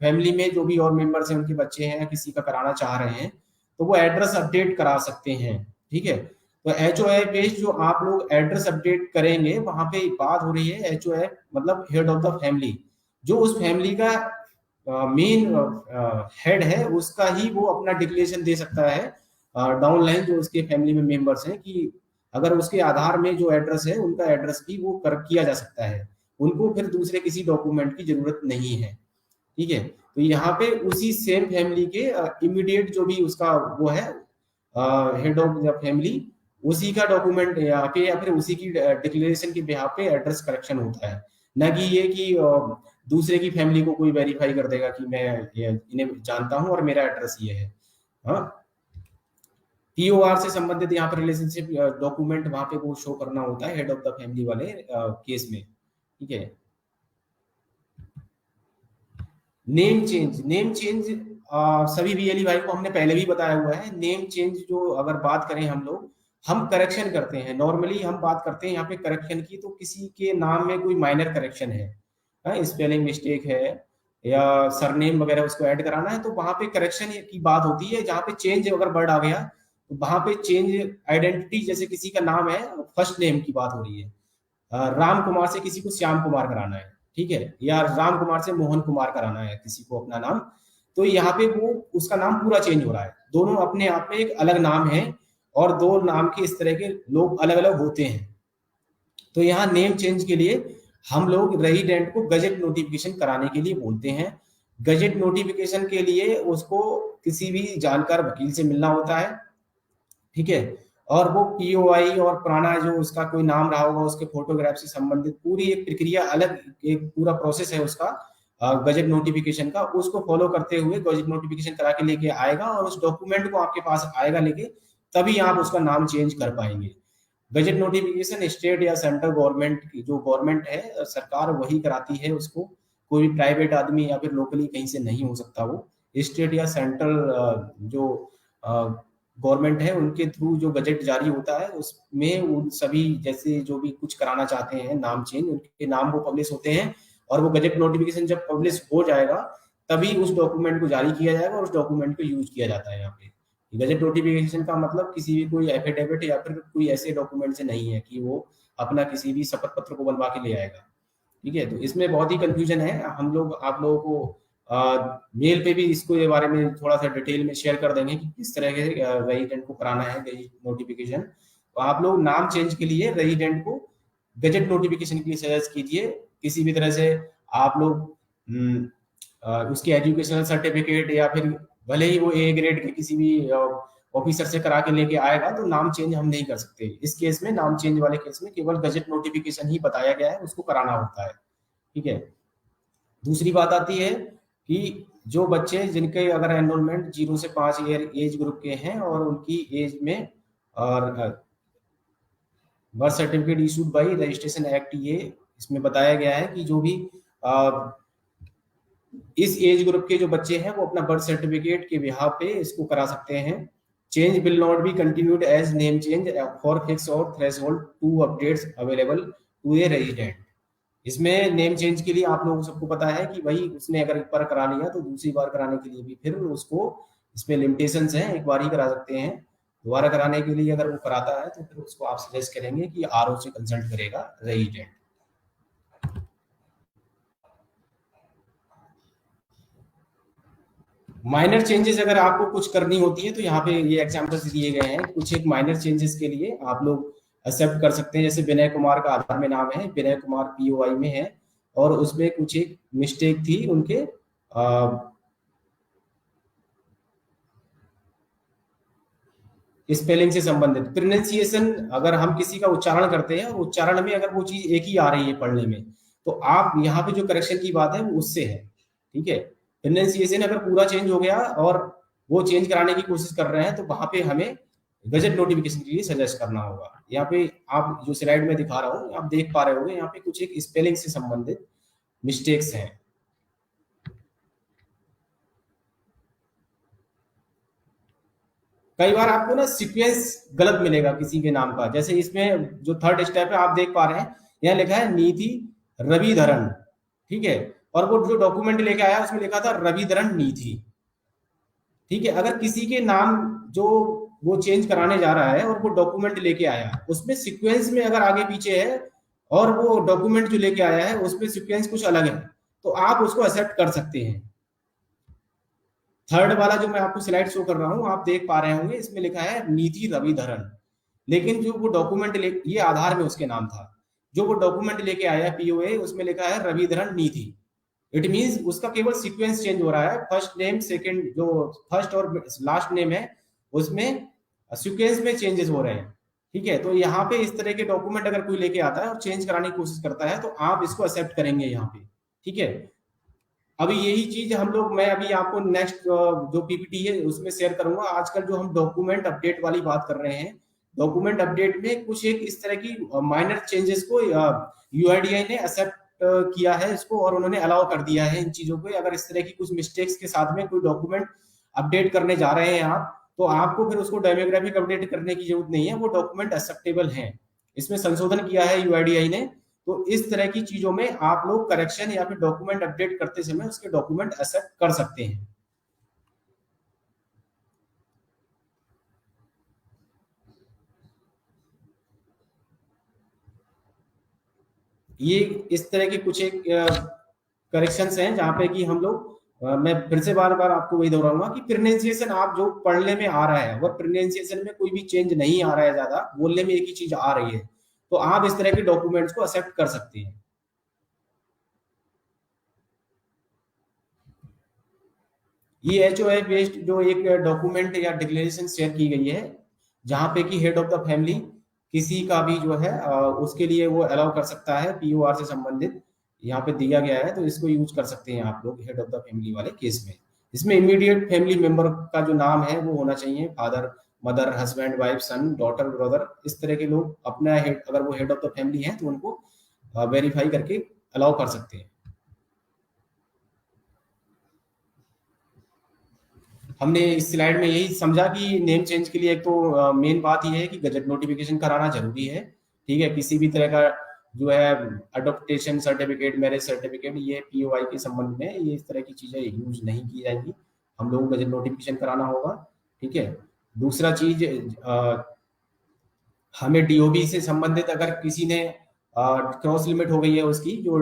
फैमिली में जो भी और मेंबर्स हैं, उनके बच्चे हैं, किसी का कराना चाह रहे हैं, तो वो एड्रेस अपडेट करा सकते हैं। ठीक है, तो एचओएफ बेस्ड जो आप लोग एड्रेस अपडेट करेंगे, वहां पे बात हो रही है एचओएफ मतलब हेड ऑफ द फैमिली, जो उस फैमिली का मेन हेड है उसका ही वो अपना डिक्लेरेशन दे सकता है डाउन लाइन जो उसके फैमिली में मेंबर्स हैं कि अगर उसके आधार में जो एड्रेस है उनका एड्रेस भी वो कर किया जा सकता है, उनको फिर दूसरे किसी डॉक्यूमेंट की जरूरत नहीं है। ठीक है, तो यहाँ पे उसी सेम फैमिली के इमीडिएट जो भी उसका वो है हेड ऑफ द फैमिली, उसी का डॉक्यूमेंट या फिर उसी की डिक्लेरेशन के बिहाफ पे एड्रेस करेक्शन होता है, न कि ये कि दूसरे की फैमिली को कोई वेरीफाई कर देगा कि मैं इन्हें जानता हूं और मेरा एड्रेस ये है। हाँ, पीओआर से संबंधित यहाँ पर रिलेशनशिप डॉक्यूमेंट वहां पे वो शो करना होता है हेड ऑफ द फैमिली वाले केस में। ठीक है, नेम चेंज सभी बीएलई भाई को हमने पहले भी बताया हुआ है। नेम चेंज जो अगर बात करें हम करेक्शन करते हैं, नॉर्मली हम बात करते हैं यहाँ पे करेक्शन की, तो किसी के नाम में कोई माइनर करेक्शन है, स्पेलिंग मिस्टेक है या सरनेम वगैरह उसको ऐड कराना है, तो वहां पे करेक्शन की बात होती है। जहाँ पे चेंज अगर वर्ड आ गया तो वहां पे चेंज आइडेंटिटी, जैसे किसी का नाम है, फर्स्ट नेम की बात हो रही है, राम कुमार से किसी को श्याम कुमार कराना है, ठीक है, या राम कुमार से मोहन कुमार कराना है किसी को अपना नाम, तो यहाँ पे वो उसका नाम पूरा चेंज हो रहा है। दोनों अपने आप में एक अलग नाम है और दो नाम के इस तरह के लोग अलग अलग होते हैं। तो यहाँ नेम चेंज के लिए हम लोग रेजिडेंट को गजेट नोटिफिकेशन कराने के लिए बोलते हैं। गजेट नोटिफिकेशन के लिए उसको किसी भी जानकार वकील से मिलना होता है, ठीक है, और वो पीओआई और पुराना जो उसका कोई नाम रहा होगा उसके फोटोग्राफ से संबंधित पूरी एक प्रक्रिया, अलग एक पूरा प्रोसेस है उसका गजेट नोटिफिकेशन का, उसको फॉलो करते हुए गजेट नोटिफिकेशन करा के लेके आएगा और उस डॉक्यूमेंट को आपके पास आएगा लेके, तभी आप उसका नाम चेंज कर पाएंगे। गजेट नोटिफिकेशन स्टेट या सेंट्रल गवर्नमेंट की, जो गवर्नमेंट है सरकार वही कराती है उसको, कोई प्राइवेट आदमी या फिर लोकली कहीं से नहीं हो सकता। वो स्टेट या सेंट्रल जो गवर्नमेंट है उनके थ्रू जो बजट जारी होता है उसमें उन सभी जैसे जो भी कुछ कराना चाहते हैं नाम चेंज, उनके नाम वो पब्लिश होते हैं और वो गजट नोटिफिकेशन जब पब्लिश हो जाएगा तभी उस डॉक्यूमेंट को जारी किया जाएगा और उस डॉक्यूमेंट को यूज किया जाता है। यहाँ पे गजट नोटिफिकेशन का मतलब किसी भी कोई एफिडेविट या फिर कोई ऐसे डॉक्यूमेंट से नहीं है कि वो अपना किसी भी शपथ पत्र को बनवा के ले आएगा। ठीक है, तो इसमें बहुत ही कंफ्यूजन है, हम लोग आप लोगों को मेल पे भी इसको ये बारे में थोड़ा सा डिटेल में शेयर कर देंगे कि किस तरह के रेजिडेंट को कराना है गजट नोटिफिकेशन। तो आप लोग नाम चेंज के लिए रेजिडेंट को गजट नोटिफिकेशन के लिए सजेस्ट कीजिए। किसी भी तरह से आप लोग उसकी एजुकेशनल सर्टिफिकेट या फिर भले ही वो ए ग्रेड के किसी भी ऑफिसर से करा के लेके आएगा तो नाम चेंज हम नहीं कर सकते। इस केस में नाम चेंज वाले केस में केवल गजट नोटिफिकेशन ही बताया गया है, उसको कराना होता है। ठीक है, दूसरी बात आती है कि जो बच्चे जिनके अगर एनरोलमेंट 0 से 5 ईयर एज ग्रुप के हैं और उनकी एज में और birth certificate issued by registration act, ये इसमें बताया गया है कि जो भी इस एज ग्रुप के जो बच्चे हैं वो अपना बर्थ सर्टिफिकेट के बिहाफ पे इसको करा सकते हैं। Change will not be continued as name change for fix or threshold two updates available to a resident. इसमें नेम चेंज के लिए आप लोगों को सबको पता है कि भाई उसने अगर एक बार करा लिया तो दूसरी बार कराने के लिए भी फिर उसको इसमें लिमिटेशंस हैं, एक बार ही करा सकते हैं। दोबारा कराने के लिए अगर वो कराता है तो फिर उसको आप सजेस्ट करेंगे कि आरओ से कंसल्ट करेगा रेजिडेंट। माइनर चेंजेस अगर आपको कुछ करनी होती है तो यहाँ पे ये एग्जांपल्स दिए गए हैं, कुछ एक माइनर चेंजेस के लिए आप लोग एक्सेप्ट कर सकते हैं। जैसे विनय कुमार का आधार में नाम है, विनय कुमार पीओआई में है और उसमें कुछ एक मिस्टेक थी उनके स्पेलिंग से संबंधित। प्रोनाउंसिएशन अगर हम किसी का उच्चारण करते हैं और उच्चारण में अगर वो चीज एक ही आ रही है पढ़ने में, तो आप यहाँ पे जो करेक्शन की बात है वो उससे है। ठीक है, प्रोनाउंसिएशन अगर पूरा चेंज हो गया और वो चेंज कराने की कोशिश कर रहे हैं तो वहां पे हमें गजट नोटिफिकेशन के लिए सजेस्ट करना होगा। यहाँ पे आप जो स्लाइड में दिखा रहा हूँ आप देख पा रहे होंगे, यहाँ पे कुछ एक स्पेलिंग से संबंधित मिस्टेक्स हैं। कई बार आपको ना सीक्वेंस गलत मिलेगा किसी के नाम का, जैसे इसमें जो थर्ड स्टेप है आप देख पा रहे हैं यहाँ लिखा है नीति रविधरन, ठीक है, और वो जो डॉक्यूमेंट लेके आया उसमें लिखा था रविधरन नीति। ठीक है, अगर किसी के नाम जो वो चेंज कराने जा रहा है और वो डॉक्यूमेंट लेके आया उसमें सीक्वेंस में अगर आगे पीछे है और वो डॉक्यूमेंट जो लेके आया है उसमें सीक्वेंस कुछ अलग है तो आप उसको एक्सेप्ट कर सकते हैं। थर्ड वाला जो मैं आपको स्लाइड शो कर रहा हूँ, आप देख पा रहे होंगे, इसमें लिखा है नीति रविधरन, लेकिन जो वो डॉक्यूमेंट ये आधार में उसके नाम था, जो वो डॉक्यूमेंट लेके आया पीओए, उसमें लिखा है रविधरन नीति। इट मींस उसका केवल सीक्वेंस चेंज हो रहा है, फर्स्ट नेम सेकंड, जो फर्स्ट और लास्ट नेम है उसमें सीक्वेंस में चेंजेस हो रहे हैं। ठीक है, तो यहाँ पे इस तरह के डॉक्यूमेंट अगर कोई लेके आता है और चेंज कराने की कोशिश करता है तो आप इसको एक्सेप्ट करेंगे यहाँ पे। ठीक है, अभी यही चीज हम लोग, मैं अभी आपको नेक्स्ट जो पीपीटी है उसमें शेयर करूंगा। आजकल जो हम डॉक्यूमेंट अपडेट वाली बात कर रहे हैं, डॉक्यूमेंट अपडेट में कुछ एक इस तरह की माइनर चेंजेस को यूआईडीआई ने एक्सेप्ट किया है इसको, और उन्होंने अलाउ कर दिया है इन चीजों को। अगर इस तरह की कुछ मिस्टेक्स के साथ में कोई डॉक्यूमेंट अपडेट करने जा रहे हैं आप, तो आपको फिर उसको डेमोग्राफिक अपडेट करने की जरूरत नहीं है, वो डॉक्यूमेंट एक्सेप्टेबल है। इसमें संशोधन किया है यूआईडीआई ने। तो इस तरह की चीजों में आप लोग करेक्शन या फिर डॉक्यूमेंट अपडेट करते समय उसके डॉक्यूमेंट एक्सेप्ट कर सकते हैं। ये इस तरह के कुछ एक करेक्शंस हैं जहां पे कि हम लोग मैं फिर से बार बार आपको वही दोहराऊंगा कि प्रोनाउंसिएशन आप जो पढ़ने में आ रहा है, वो प्रोनाउंसिएशन में कोई भी चेंज नहीं आ रहा है, ज्यादा बोलने में एक ही चीज आ रही है, तो आप इस तरह के डॉक्यूमेंट्स को एक्सेप्ट कर सकते हैं। ये एचओए बेस्ड जो एक डॉक्यूमेंट या डिक्लेरेशन शेयर की गई है, जहां पे कि हेड ऑफ द फैमिली किसी का भी जो है उसके लिए वो अलाउ कर सकता है, पीओआर से संबंधित यहाँ पे दिया गया है, तो इसको यूज कर सकते हैं आप लोग हेड ऑफ द फैमिली वाले केस में। इसमें इमीडिएट फैमिली मेंबर का जो नाम है वो होना चाहिए, फादर, मदर, हस्बैंड, वाइफ, सन, डॉटर, ब्रदर, इस तरह के लोग अपना हेड, अगर वो हेड ऑफ द फैमिली है तो उनको वेरीफाई करके अलाउ कर सकते हैं। हमने इस स्लाइड में यही समझा कि नेम चेंज के लिए एक तो मेन बात यह है कि गजट नोटिफिकेशन कराना जरूरी है। ठीक है, किसी भी तरह का जो है अडॉप्टेशन सर्टिफिकेट, मैरिज सर्टिफिकेट, ये पीओआई के संबंध में ये इस तरह की चीजें यूज नहीं की जाएंगी, हम लोगों को गजट नोटिफिकेशन कराना होगा। ठीक है, दूसरा चीज, हमें डीओबी से संबंधित अगर किसी ने क्रॉस लिमिट हो गई है उसकी जो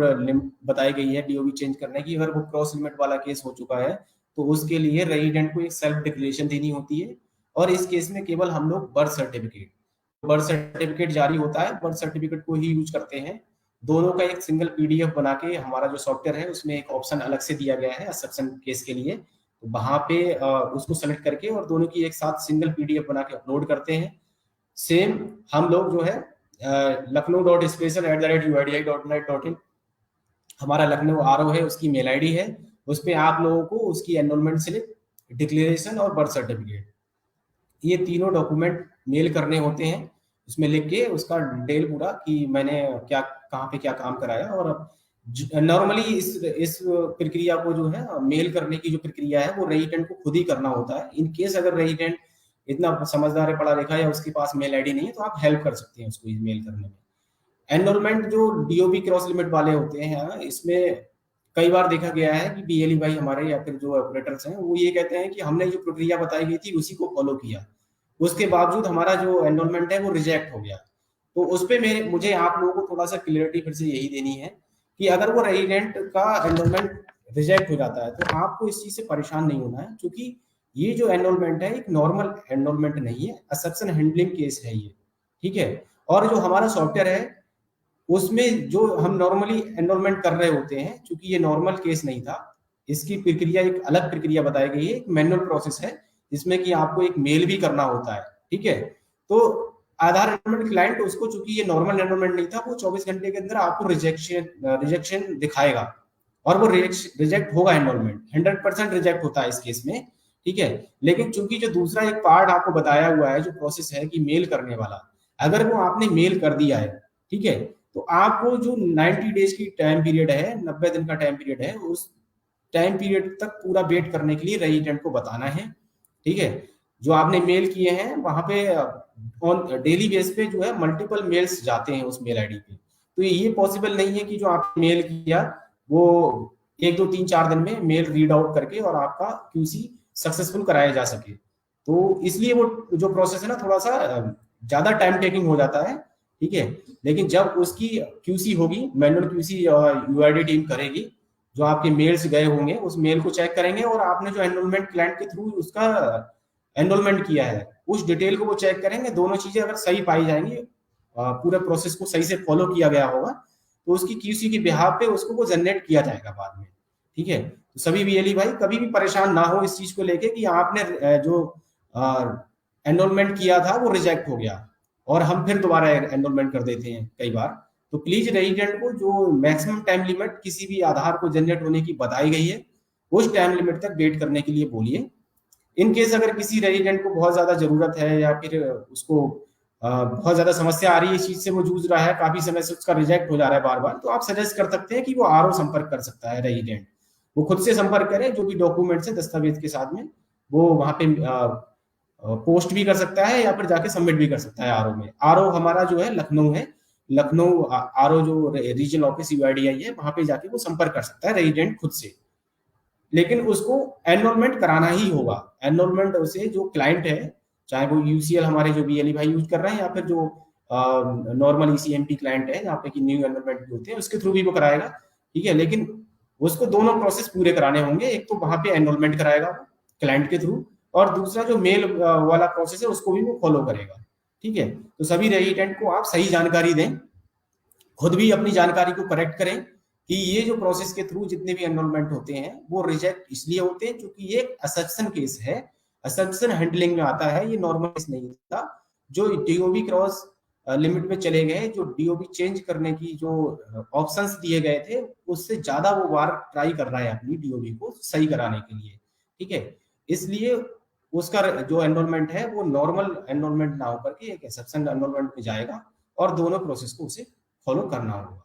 बताई गई है डीओबी चेंज करने की, अगर वो क्रॉस लिमिट वाला केस हो चुका है तो उसके लिए रेजिडेंट को एक सेल्फ डिक्लेरेशन देनी होती है। और इस केस में केवल हम लोग बर्थ सर्टिफिकेट जारी होता है, बर्थ सर्टिफिकेट को ही यूज करते हैं। दोनों का एक सिंगल पीडीएफ बना के हमारा जो सॉफ्टवेयर है उसमें एक ऑप्शन अलग से दिया गया है एक्सेप्शन केस के लिए, तो वहां पे उसको सेलेक्ट करके और दोनों की एक साथ सिंगल पीडीएफ बना के अपलोड करते हैं। सेम हम लोग जो है lakhnau.special@uidi.net.in हमारा लखनऊ आरओ है, उसकी मेल आईडी है, उस पर आप लोगों को उसकी एनरोलमेंट स्लिप, डिक्लेरेशन और बर्थ सर्टिफिकेट, ये तीनों डॉक्यूमेंट मेल करने होते हैं। उसमें लिख के उसका डिटेल पूरा कि मैंने क्या, कहाँ पे क्या काम कराया। और नॉर्मली इस प्रक्रिया को जो है मेल करने की जो प्रक्रिया है वो रेजिडेंट को खुद ही करना होता है। इन केस अगर रेजिडेंट इतना समझदार है, पढ़ा लिखा है, या उसके पास मेल आईडी नहीं है, तो आप हेल्प कर सकते हैं उसको मेल करने में। एनरोलमेंट जो डीओबी क्रॉस लिमिट वाले होते हैं, इसमें कई बार देखा गया है कि बीएलई भाई हमारे या फिर जो ऑपरेटर्स हैं वो ये कहते हैं कि हमने जो प्रक्रिया बताई गई थी उसी को फॉलो किया, उसके बावजूद हमारा जो एनरोलमेंट है वो रिजेक्ट हो गया। तो उस पर मुझे आप लोगों को थोड़ा सा क्लियरिटी फिर से यही देनी है कि अगर वो रेजिडेंट का एनरोलमेंट रिजेक्ट हो जाता है तो आपको इस चीज से परेशान नहीं होना है, क्योंकि ये जो एनरोलमेंट है एक नॉर्मल एनरोलमेंट नहीं है, एक्सेप्शन हैंडलिंग केस है ये। ठीक है, और जो हमारा सॉफ्टवेयर है उसमें जो हम नॉर्मली एनरोलमेंट कर रहे होते हैं, क्योंकि ये नॉर्मल केस नहीं था, इसकी प्रक्रिया एक अलग प्रक्रिया बताई गई है, एक मैनुअल प्रोसेस है जिसमें कि आपको एक मेल भी करना होता है। ठीक है, तो आधार एनरोलमेंट क्लाइंट, उसको चूंकि ये नॉर्मल एनरोलमेंट नहीं था, वो 24 घंटे के अंदर आपको रिजेक्शन दिखाएगा और वो रिजेक्ट होगा, एनरोलमेंट 100% रिजेक्ट होता है इस केस में। ठीक है, लेकिन चूंकि जो दूसरा एक पार्ट आपको बताया हुआ है, जो प्रोसेस है कि मेल करने वाला, अगर वो आपने मेल कर दिया है, ठीक है, तो आपको जो 90 डेज की टाइम पीरियड है, 90 दिन का टाइम पीरियड है, उस टाइम पीरियड तक पूरा वेट करने के लिए रेजिडेंट को बताना है। ठीक है, जो आपने मेल किए हैं वहां पे ऑन डेली बेस पे जो है मल्टीपल मेल्स जाते हैं उस मेल आईडी पे, तो ये पॉसिबल नहीं है कि जो आप मेल किया वो 1 2 3 4 दिन में मेल रीड आउट करके और आपका क्यूसी सक्सेसफुल कराया जा सके। तो इसलिए वो जो प्रोसेस है ना, थोड़ा सा ज्यादा टाइम टेकिंग हो जाता है। ठीक है, लेकिन जब उसकी क्यूसी होगी, मैनुअल क्यूसी यूआईडी टीम करेगी, जो आपके मेल्स गए होंगे उस मेल को चेक करेंगे, और आपने जो एनरोलमेंट क्लाइंट के थ्रू उसका एनरोलमेंट किया है उस डिटेल को वो चेक करेंगे। दोनों चीजें अगर सही पाई जाएंगी, पूरे प्रोसेस को सही से फॉलो किया गया होगा, तो उसकी क्यूसी की बिहाफ पे उसको वो जनरेट किया जाएगा बाद में। ठीक है, तो सभी बीएलई भाई कभी भी परेशान ना हो इस चीज को लेके कि आपने जो एनरोलमेंट किया था वो रिजेक्ट हो गया और हम फिर दोबारा एनरोलमेंट कर देते हैं कई बार। तो प्लीज रेजिडेंट को जो मैक्सिमम टाइम लिमिट किसी भी आधार को जनरेट होने की बताई गई है उस टाइम लिमिट तक वेट करने के लिए बोलिए। इन केस अगर किसी रेजिडेंट को बहुत ज्यादा जरूरत है या फिर उसको बहुत ज्यादा समस्या आ रही है, इस चीज से वो जूझ रहा है, काफी समय से उसका रिजेक्ट हो जा रहा है बार बार, तो आप सजेस्ट कर सकते हैं कि वो आरओ संपर्क कर सकता है रेजिडेंट। वो खुद से संपर्क करे, जो भी डॉक्यूमेंट्स है दस्तावेज के साथ में वो वहां पे पोस्ट भी कर सकता है या फिर जाके सबमिट भी कर सकता है आरओ में। आरओ हमारा जो है लखनऊ है, लखनऊ आरओ जो रीजनल ऑफिस यूआईडीआई है वहां पे जाके वो संपर्क कर सकता है रेजिडेंट खुद से। लेकिन उसको एनरोलमेंट कराना ही होगा। एनरोलमेंट उसे जो क्लाइंट है, चाहे वो यूसीएल हमारे जो बीएलई भाई यूज कर रहे हैं या फिर जो नॉर्मल ईसीएमपी क्लाइंट है जहाँ पे कि न्यू एनरोलमेंट होते हैं उसके थ्रू भी वो कराएगा। ठीक है, लेकिन उसको दोनों प्रोसेस पूरे कराने होंगे। एक तो वहां पे एनरोलमेंट कराएगा क्लाइंट के थ्रू, और दूसरा जो मेल वाला प्रोसेस है उसको भी वो फॉलो करेगा। ठीक है, तो सभी रेजिडेंट को आप सही जानकारी दें, खुद भी अपनी जानकारी को करेक्ट करें कि ये जो प्रोसेस के थ्रू जितने भी एनरोलमेंट होते हैं वो रिजेक्ट इसलिए होते हैं क्योंकि ये एक्सेप्शन केस है, एक्सेप्शन हैंडलिंग में आता है, ये नॉर्मल केस नहीं था। जो डीओबी क्रॉस लिमिट में चले गए, जो डीओबी चेंज करने की जो ऑप्शंस दिए गए थे उससे ज्यादा वो बार ट्राई कर रहा है अपनी डीओबी को सही कराने के लिए। ठीक है, इसलिए उसका जो एनरोलमेंट है वो नॉर्मल एनरोलमेंट ना होकर के एक एक्सेप्शन एनरोलमेंट में जाएगा और दोनों प्रोसेस को उसे फॉलो करना होगा।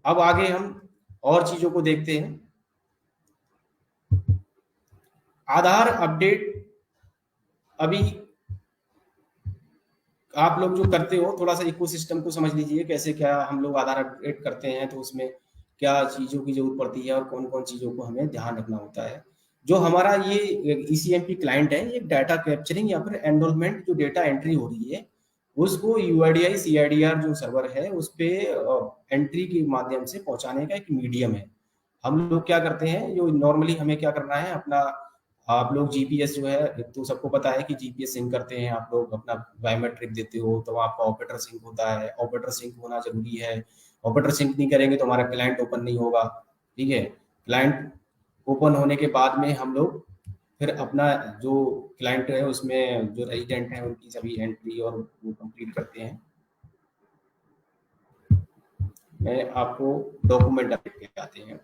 अब आगे हम और चीजों को देखते हैं। आधार अपडेट अभी आप लोग जो करते हो थोड़ा सा इकोसिस्टम को समझ लीजिए, कैसे क्या हम लोग आधार अपडेट करते हैं, तो उसमें क्या चीजों की जरूरत पड़ती है और कौन कौन चीजों को हमें ध्यान रखना होता है। जो हमारा ये ईसीएमपी क्लाइंट है, ये डाटा कैप्चरिंग या फिर एनरोलमेंट जो डेटा एंट्री हो रही है उसको यूआईडीआई सीआईडीआर जो सर्वर है उस पे एंट्री के माध्यम से पहुंचाने का एक मीडियम है। हम लोग क्या करते हैं, जो नॉर्मली हमें क्या करना है, अपना आप लोग जीपीएस जो है तो सबको पता है कि जीपीएस सिंक करते हैं, आप लोग अपना बायोमेट्रिक देते हो तो आपका ऑपरेटर सिंक होता है। ऑपरेटर सिंक होना जरूरी है, ऑपरेटर सिंक नहीं करेंगे तो हमारा क्लाइंट ओपन नहीं होगा। ठीक है, क्लाइंट ओपन होने के बाद में हम लोग फिर अपना जो क्लाइंट है उसमें जो रेजिडेंट है उनकी सभी एंट्री और वो कंप्लीट करते हैं। मैं आपको डॉक्यूमेंट अपडेट के आते हैं।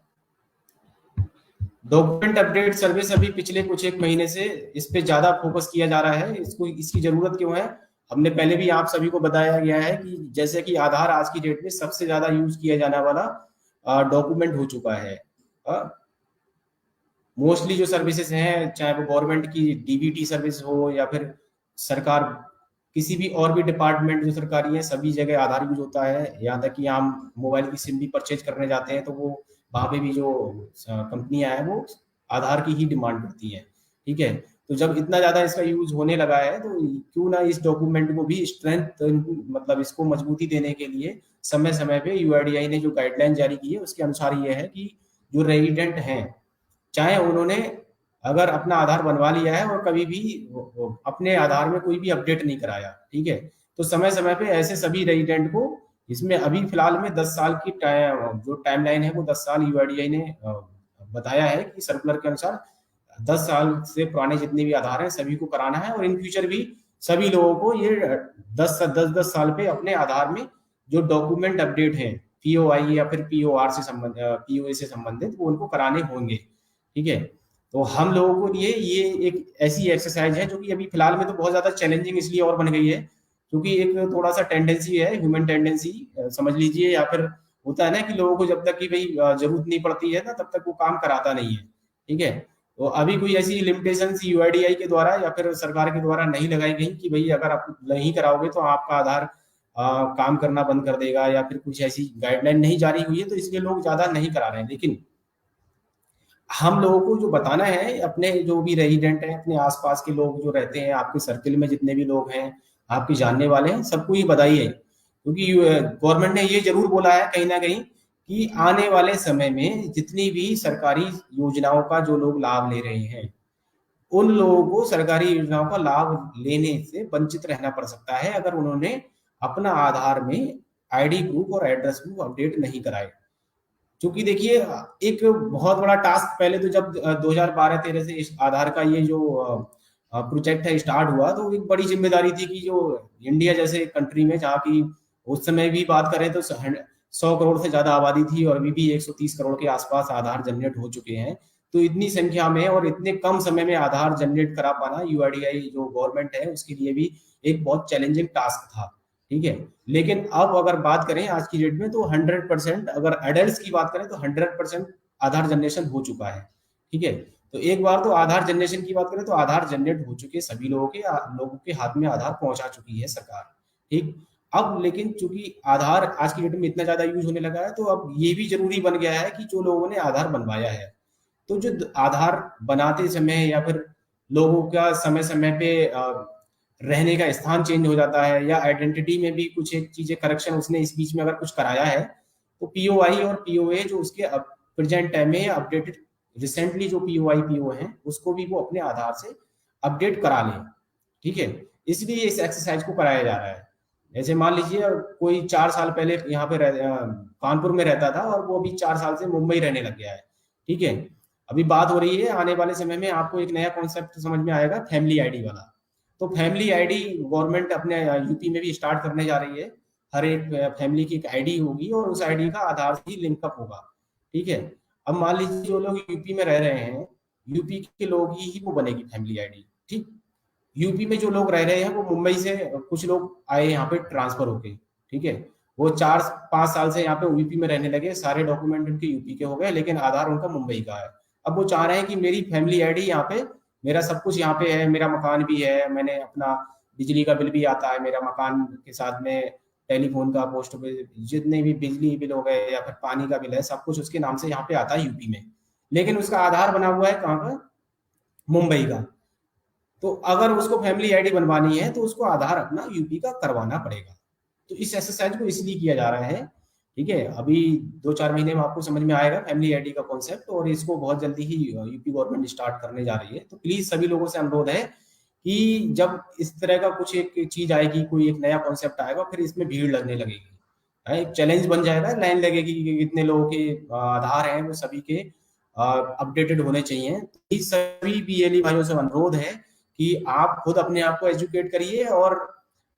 डॉक्यूमेंट अपडेट सर्विस अभी पिछले कुछ एक महीने से इस पे ज्यादा फोकस किया जा रहा है। इसको इसकी जरूरत क्यों है, हमने पहले भी आप सभी को बताया गया है कि जैसे कि आधार आज की डेट में सबसे ज्यादा यूज किया जाने वाला डॉक्यूमेंट हो चुका है। मोस्टली जो सर्विसेज हैं, चाहे वो गवर्नमेंट की डीबीटी सर्विस हो या फिर सरकार किसी भी और भी डिपार्टमेंट जो सरकारी है, सभी जगह आधार यूज होता है। यहाँ तक कि हम मोबाइल की सिम भी परचेज करने जाते हैं तो वो वहां पे भी जो कंपनियां हैं वो आधार की ही डिमांड करती है। ठीक है, तो जब इतना ज्यादा इसका यूज होने लगा है तो क्यों ना इस डॉक्यूमेंट को भी स्ट्रेंथ, मतलब इसको मजबूती देने के लिए समय समय पे यूआईडीआई ने जो गाइडलाइन जारी की है उसके अनुसार ये है कि जो रेजिडेंट हैं, चाहे उन्होंने अगर अपना आधार बनवा लिया है और कभी भी अपने आधार में कोई भी अपडेट नहीं कराया, ठीक है, तो समय समय पे ऐसे सभी रेजिडेंट को, इसमें अभी फिलहाल में 10 साल की जो टाइमलाइन है वो 10 साल यूआईडीआई ने बताया है कि सर्कुलर के अनुसार 10 साल से पुराने जितने भी आधार हैं सभी को कराना है। और इन फ्यूचर भी सभी लोगों को ये 10 साल पे अपने आधार में जो डॉक्यूमेंट अपडेट है पीओआई या फिर पीओआर से संबंधित, पीओए से संबंधित, वो उनको कराने होंगे। ठीक है, तो हम लोगों के लिए ये एक ऐसी एक्सरसाइज है जो कि अभी फिलहाल में तो बहुत ज्यादा चैलेंजिंग इसलिए और बन गई है क्योंकि एक थोड़ा सा टेंडेंसी है, ह्यूमन टेंडेंसी समझ लीजिए, या फिर होता है ना कि लोगों को जब तक कि भाई जरूरत नहीं पड़ती है ना तब तक वो काम कराता नहीं है। ठीक है, तो अभी कोई ऐसी लिमिटेशन यूआईडीआई के द्वारा या फिर सरकार के द्वारा नहीं लगाई गई कि भाई अगर आप नहीं कराओगे तो आपका आधार काम करना बंद कर देगा, या फिर कुछ ऐसी गाइडलाइन नहीं जारी हुई है, तो इसलिए लोग ज्यादा नहीं करा रहे हैं। लेकिन हम लोगों को जो बताना है, अपने जो भी रेजिडेंट हैं, अपने आसपास के लोग जो रहते हैं, आपके सर्किल में जितने भी लोग हैं, आपके जानने वाले हैं, सबको ये बधाई है, क्योंकि गवर्नमेंट ने ये जरूर बोला है कहीं ना कहीं कि आने वाले समय में जितनी भी सरकारी योजनाओं का जो लोग लाभ ले रहे हैं, उन लोगों को सरकारी योजनाओं का लाभ लेने से वंचित रहना पड़ सकता है अगर उन्होंने अपना आधार में आईडी प्रूफ और एड्रेस प्रूफ अपडेट नहीं कराए। क्योंकि देखिए, एक बहुत बड़ा टास्क पहले तो जब 2012-13 से इस आधार का ये जो प्रोजेक्ट है स्टार्ट हुआ, तो एक बड़ी जिम्मेदारी थी कि जो इंडिया जैसे कंट्री में, जहाँ की उस समय भी बात करें तो 100 करोड़ से ज्यादा आबादी थी और अभी भी 130 करोड़ के आसपास आधार जनरेट हो चुके हैं। तो इतनी संख्या में और इतने कम समय में आधार जनरेट करा पाना यूआईडीआई जो गवर्नमेंट है उसके लिए भी एक बहुत चैलेंजिंग टास्क था। ठीक है, लेकिन अब अगर बात करें आज की डेट में, तो 100%, अगर एडल्ट की बात करें तो 100% आधार जनरेशन हो चुका है। ठीक है, तो एक बार तो आधार जनरेशन की बात करें तो आधार जनरेट हो चुके सभी लोगों के हाथ में आधार पहुंचा चुकी है सरकार। ठीक, अब लेकिन चूंकि आधार आज की डेट में इतना ज्यादा यूज होने लगा है, तो अब ये भी जरूरी बन गया है कि जो लोगों ने आधार बनवाया है, तो जो आधार बनाते समय या फिर लोगों का समय समय पे रहने का स्थान चेंज हो जाता है, या आइडेंटिटी में भी कुछ एक चीजें करेक्शन उसने इस बीच में अगर कुछ कराया है, तो पीओआई और पीओए जो उसके प्रेजेंट टाइम में अपडेटेड रिसेंटली जो पीओआई पीओ है उसको भी वो अपने आधार से अपडेट करा लें। ठीक है, इसलिए इस एक्सरसाइज को कराया जा रहा है। जैसे मान लीजिए कोई 4 साल पहले यहाँ पे कानपुर में रहता था और वो अभी 4 साल से मुंबई रहने लग गया है। ठीक है, अभी बात हो रही है आने वाले समय में आपको एक नया कॉन्सेप्ट समझ में आएगा, फैमिली आईडी वाला। तो फैमिली आईडी गवर्नमेंट अपने यूपी में भी स्टार्ट करने जा रही है। हर एक फैमिली की एक आईडी होगी और उस आईडी का आधार से ही लिंकअप होगा। ठीक है, अब मान लीजिए जो लोग यूपी में रह रहे हैं, यूपी के लोग ही वो बनेगी फैमिली आईडी। ठीक, यूपी में जो लोग रह रहे हैं वो मुंबई से कुछ लोग आए यहाँ पे ट्रांसफर होके। ठीक है, वो 4-5 साल से यहाँ पे यूपी में रहने लगे, सारे डॉक्यूमेंट उनके यूपी के हो गए, लेकिन आधार उनका मुंबई का है। अब वो चाह रहे हैं कि मेरी फैमिली आईडी यहाँ पे, मेरा सब कुछ यहाँ पे है, मेरा मकान भी है, मैंने अपना बिजली का बिल भी आता है मेरा मकान के साथ में, टेलीफोन का, पोस्ट पे जितने भी बिजली बिल हो गए या फिर पानी का बिल है, सब कुछ उसके नाम से यहाँ पे आता है यूपी में, लेकिन उसका आधार बना हुआ है कहाँ का, मुंबई का। तो अगर उसको फैमिली आईडी बनवानी है तो उसको आधार अपना यूपी का करवाना पड़ेगा। तो इस एक्सरसाइज को इसलिए किया जा रहा है। ठीक है, अभी 2-4 महीने में आपको समझ में आएगा फैमिली आईडी का कॉन्सेप्ट, और इसको बहुत जल्दी ही यूपी गवर्नमेंट स्टार्ट करने जा रही है। तो प्लीज सभी लोगों से अनुरोध है कि जब इस तरह का कुछ एक चीज आएगी, कोई एक नया कॉन्सेप्ट आएगा, फिर इसमें भीड़ लगने लगेगी, एक चैलेंज बन जाएगा, लाइन लगेगी कि कितने लोगों के आधार हैं वो सभी के अपडेटेड होने चाहिए। तो इस सभी बीएलई भाइयों से अनुरोध है कि आप खुद अपने आप को एजुकेट करिए और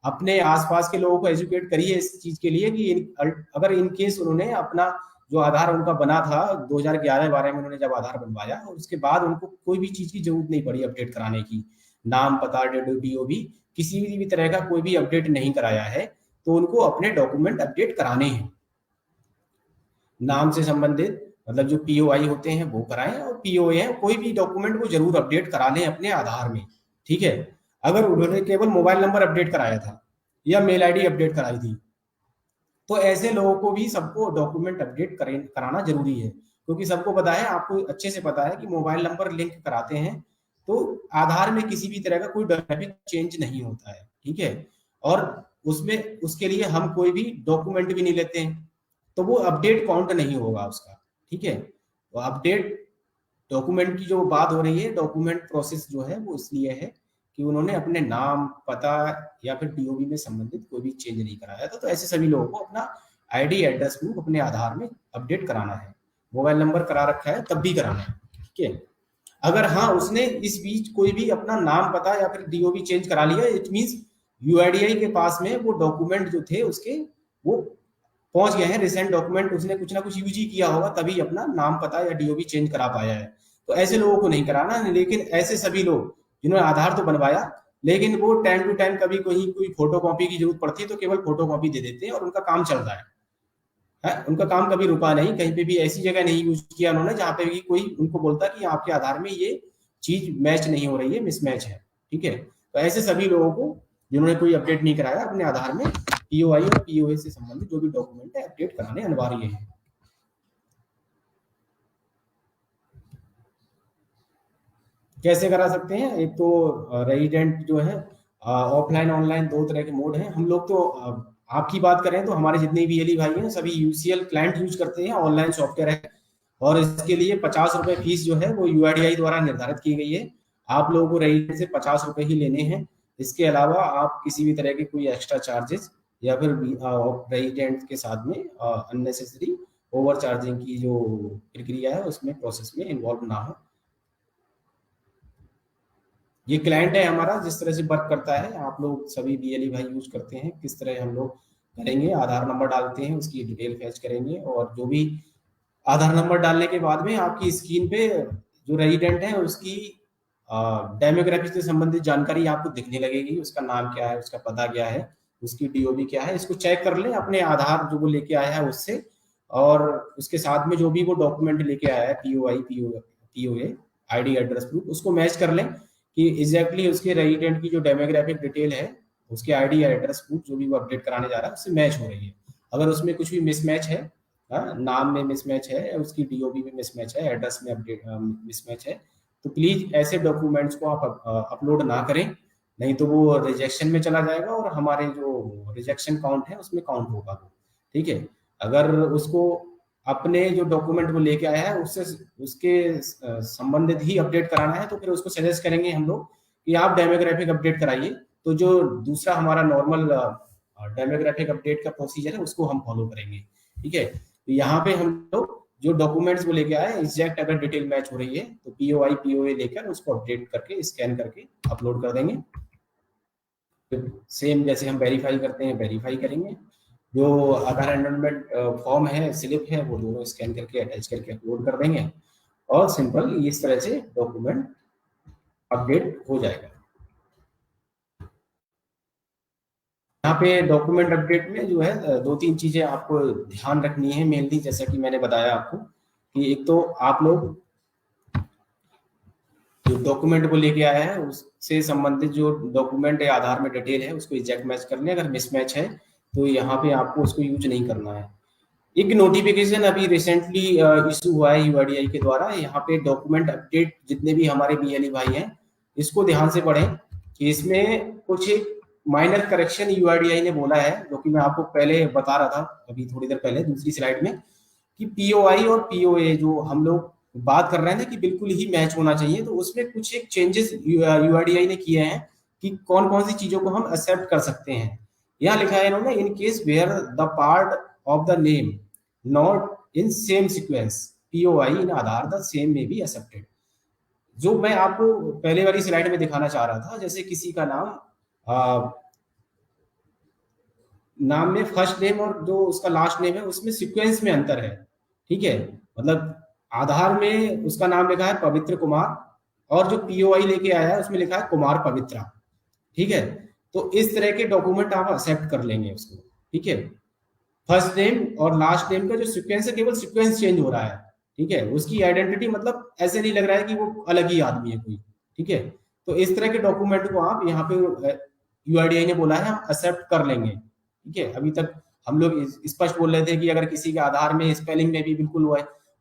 अपने आसपास के लोगों को एजुकेट करिए इस चीज के लिए कि अगर इन केस उन्होंने अपना जो आधार उनका बना था 2011-12 में, उन्होंने जब आधार बनवाया और उसके बाद उनको कोई भी चीज की जरूरत नहीं पड़ी अपडेट कराने की, नाम पता डीओबी किसी भी तरह का कोई भी अपडेट नहीं कराया है, तो उनको अपने डॉक्यूमेंट अपडेट कराने हैं। नाम से संबंधित मतलब जो पीओआई होते हैं वो कराएं, और पीओए है कोई भी डॉक्यूमेंट वो जरूर अपडेट करा लें अपने आधार में। ठीक है, अगर उन्होंने केवल मोबाइल नंबर अपडेट कराया था या मेल आईडी अपडेट कराई थी, तो ऐसे लोगों को भी सबको डॉक्यूमेंट अपडेट कराना जरूरी है, क्योंकि सबको पता है, आपको अच्छे से पता है कि मोबाइल नंबर लिंक कराते हैं तो आधार में किसी भी तरह का कोई डायनामिक चेंज नहीं होता है। ठीक है, और उसमें उसके लिए हम कोई भी डॉक्यूमेंट भी नहीं लेते हैं, तो वो अपडेट काउंट नहीं होगा उसका। ठीक है, तो अपडेट डॉक्यूमेंट की जो बात हो रही है, डॉक्यूमेंट प्रोसेस जो है वो इसलिए है कि उन्होंने अपने नाम पता या फिर डीओबी में संबंधित कोई भी चेंज नहीं कराया था। तो ऐसे सभी लोगों को अपना आईडी एड्रेस प्रूफ अपने आधार में अपडेट कराना है। मोबाइल नंबर करा रखा है तब भी कराना है। ठीक है, अगर हाँ उसने इस बीच कोई भी अपना नाम पता या फिर डीओबी चेंज करा लिया, इट मींस यूआईडीआई के पास में वो डॉक्यूमेंट जो थे उसके वो पहुंच गए हैं, रिसेंट डॉक्यूमेंट उसने कुछ ना कुछ यूज ही किया होगा तभी अपना नाम पता या डीओबी चेंज करा पाया है। तो ऐसे लोगों को नहीं कराना। लेकिन ऐसे सभी लोग जिन्होंने आधार तो बनवाया, लेकिन वो टाइम टू टाइम कभी कोई फोटो कॉपी की जरूरत पड़ती है तो केवल फोटो कॉपी दे देते हैं और उनका काम चल रहा है, उनका काम कभी रुका नहीं, कहीं पे भी ऐसी जगह नहीं यूज किया उन्होंने जहां पे भी कोई उनको बोलता कि आपके आधार में ये चीज मैच नहीं हो रही है, मिसमैच है। ठीक है, तो ऐसे सभी लोगों को जिन्होंने कोई अपडेट नहीं कराया अपने आधार में पीओआई और पीओए से संबंधित जो भी डॉक्यूमेंट है अपडेट कराने अनिवार्य है। कैसे करा सकते हैं, एक तो रेजिडेंट जो है ऑफलाइन ऑनलाइन दो तरह के मोड हैं। हम लोग तो आपकी बात करें तो हमारे जितने भी एली भाई हैं सभी यूसीएल क्लाइंट यूज करते हैं, ऑनलाइन सॉफ्टवेयर है, और इसके लिए 50 रुपए फीस जो है वो यूआईडीआई द्वारा निर्धारित की गई है। आप लोगों को रेजिडेंट से 50 रुपए ही लेने हैं। इसके अलावा आप किसी भी तरह के कोई एक्स्ट्रा चार्जेस या फिर रेजिडेंट के साथ में अननेसेसरी ओवर चार्जिंग की जो प्रक्रिया है उसमें प्रोसेस में इन्वॉल्व ना हो। ये क्लाइंट है हमारा, जिस तरह से वर्क करता है आप लोग सभी बीएलई भाई यूज करते हैं, किस तरह हम लोग करेंगे, आधार नंबर डालते हैं, उसकी डिटेल फैच करेंगे, और जो भी आधार नंबर डालने के बाद में आपकी स्क्रीन पे जो रेजिडेंट है उसकी डेमोग्राफी से संबंधित जानकारी आपको दिखने लगेगी। उसका नाम क्या है, उसका पता क्या है, उसकी डीओबी क्या है, इसको चेक कर लें अपने आधार जो वो लेके आया है उससे, और उसके साथ में जो भी वो डॉक्यूमेंट लेके आया है पीओए आईडी एड्रेस प्रूफ, उसको मैच कर लें कि एग्जैक्टली उसके रेजिडेंट की जो डेमोग्राफिक डिटेल है, उसके आईडी या एड्रेस प्रूफ जो भी वो अपडेट कराने जा रहा है उससे मैच हो रही है। अगर उसमें कुछ भी मिसमैच है, नाम में मिसमैच है, उसकी डीओबी में मिसमैच है, एड्रेस में अपडेट मिसमैच है, तो प्लीज ऐसे डॉक्यूमेंट्स को आप अपलोड ना करें, नहीं तो वो रिजेक्शन में चला जाएगा और हमारे जो रिजेक्शन काउंट है उसमें काउंट होगा वो। ठीक है, अगर उसको अपने जो डॉक्यूमेंट वो लेके आया है उससे उसके संबंधित ही अपडेट कराना है, तो फिर उसको सजेस्ट करेंगे हम लोग कि आप डेमोग्राफिक अपडेट कराइए। तो जो दूसरा हमारा नॉर्मल डेमोग्राफिक अपडेट का प्रोसीजर है उसको हम फॉलो करेंगे। ठीक है, तो यहाँ पे हम लोग जो डॉक्यूमेंट्स वो लेके आए एग्जैक्ट अगर डिटेल मैच हो रही है तो पीओए लेकर उसको अपडेट करके स्कैन करके अपलोड कर देंगे। फिर सेम जैसे हम वेरीफाई करते हैं वेरीफाई करेंगे, जो आधार एनरोलमेंट फॉर्म है, स्लिप है, वो दोनों स्कैन करके अटैच करके अपलोड कर देंगे, और सिंपल इस तरह से डॉक्यूमेंट अपडेट हो जाएगा। यहाँ पे डॉक्यूमेंट अपडेट में जो है दो तीन चीजें आपको ध्यान रखनी है मेनली, जैसा कि मैंने बताया आपको कि एक तो आप लोग जो डॉक्यूमेंट को लेके आया है उससे संबंधित जो डॉक्यूमेंट या आधार में डिटेल है उसको एग्जैक्ट मैच कर लें। अगर मिसमैच है तो यहाँ पे आपको उसको यूज नहीं करना है। एक नोटिफिकेशन अभी रिसेंटली इशू हुआ है यूआईडीआई के द्वारा, यहाँ पे डॉक्यूमेंट अपडेट जितने भी हमारे बीएलई भाई हैं इसको ध्यान से पढ़ें कि इसमें कुछ माइनर करेक्शन यूआईडीआई ने बोला है, जो कि मैं आपको पहले बता रहा था अभी थोड़ी देर पहले दूसरी स्लाइड में, कि पीओआई और पीओए जो हम लोग बात कर रहे थे कि बिल्कुल ही मैच होना चाहिए, तो उसमें कुछ एक चेंजेस यूआईडीआई ने किए हैं कि कौन कौन सी चीजों को हम एक्सेप्ट कर सकते हैं। यहाँ लिखा है इन्होंने, in case where the part of the name not in same sequence POI in Aadhaar the same may be accepted. जो मैं आपको पहले वाली स्लाइड में दिखाना चाह रहा था, जैसे किसी का नाम में फर्स्ट नेम और जो उसका लास्ट नेम है उसमें सीक्वेंस में अंतर है। ठीक है, मतलब आधार में उसका नाम लिखा है पवित्र कुमार और जो पीओआई लेके आया है उसमें लिखा है कुमार पवित्रा। ठीक है, तो इस तरह के डॉक्यूमेंट आप एक्सेप्ट कर लेंगे उसको। ठीक है, फर्स्ट नेम और लास्ट नेम का जो सीक्वेंस है केवल सीक्वेंस चेंज हो रहा है। ठीक है, उसकी आइडेंटिटी मतलब ऐसे नहीं लग रहा है कि वो अलग ही आदमी है कोई। ठीक है, तो इस तरह के डॉक्यूमेंट को आप यहाँ पे यूआईडीआई ने बोला है हम एक्सेप्ट कर लेंगे। ठीक है, अभी तक हम लोग स्पष्ट बोल रहे थे कि अगर किसी के आधार में स्पेलिंग में भी बिल्कुल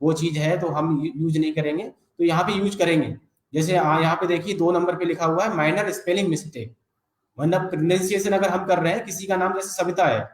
वो चीज है तो हम यूज नहीं करेंगे, तो यहाँ पे यूज करेंगे। जैसे यहाँ पे देखिए 2 नंबर पे लिखा हुआ है माइनर स्पेलिंग मिस्टेक, मतलब प्रोनाउंसिएशन अगर हम कर रहे हैं, किसी का नाम जैसे सविता है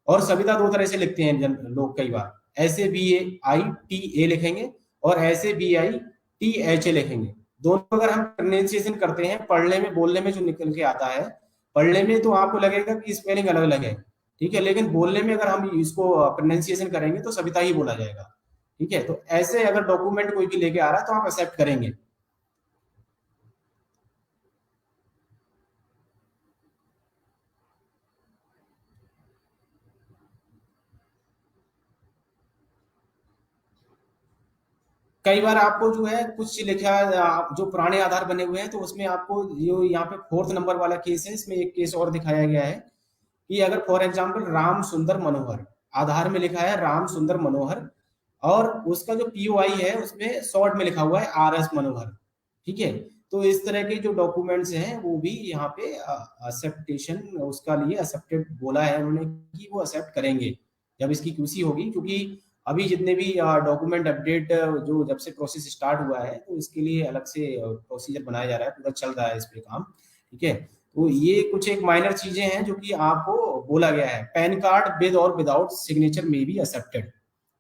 और सविता 2 तरह से लिखते हैं लोग कई बार, ऐसे BAITA लिखेंगे और ऐसे BITHA लिखेंगे। दोनों अगर हम प्रोनाउंसिएशन करते हैं पढ़ने में बोलने में जो निकल के आता है, पढ़ने में तो आपको लगेगा कि स्पेलिंग अलग अलग है। ठीक है, लेकिन बोलने में अगर हम इसको प्रोनाउंसिएशन करेंगे तो सविता ही बोला जाएगा। ठीक है, तो ऐसे अगर डॉक्यूमेंट कोई भी लेके आ रहा है तो आप एक्सेप्ट करेंगे। कई बार आपको जो है कुछ लिखा जो पुराने आधार बने हुए हैं तो उसमें आपको जो यहाँ पे 4th नंबर वाला केस है, इसमें एक केस और दिखाया गया है कि अगर फॉर एग्जांपल राम सुंदर मनोहर, आधार में लिखा है राम सुंदर मनोहर और उसका जो पीओआई है उसमें शॉर्ट में लिखा हुआ है RS मनोहर। ठीक है, तो इस तरह के जो डॉक्यूमेंट्स हैं वो भी यहाँ पे एक्सेप्टेशन उसका लिए एक्सेप्टेड बोला है उन्होंने कि वो एक्सेप्ट करेंगे जब इसकी क्यूसी होगी, क्योंकि अभी जितने भी डॉक्यूमेंट अपडेट जो जब से प्रोसेस स्टार्ट हुआ है तो इसके लिए अलग से प्रोसीजर बनाया जा रहा है, पूरा चल रहा है इस पे काम। ठीक है, तो ये कुछ एक माइनर चीजें हैं जो कि आपको बोला गया है। पैन कार्ड विद और विदाउट सिग्नेचर में बी एक्सेप्टेड।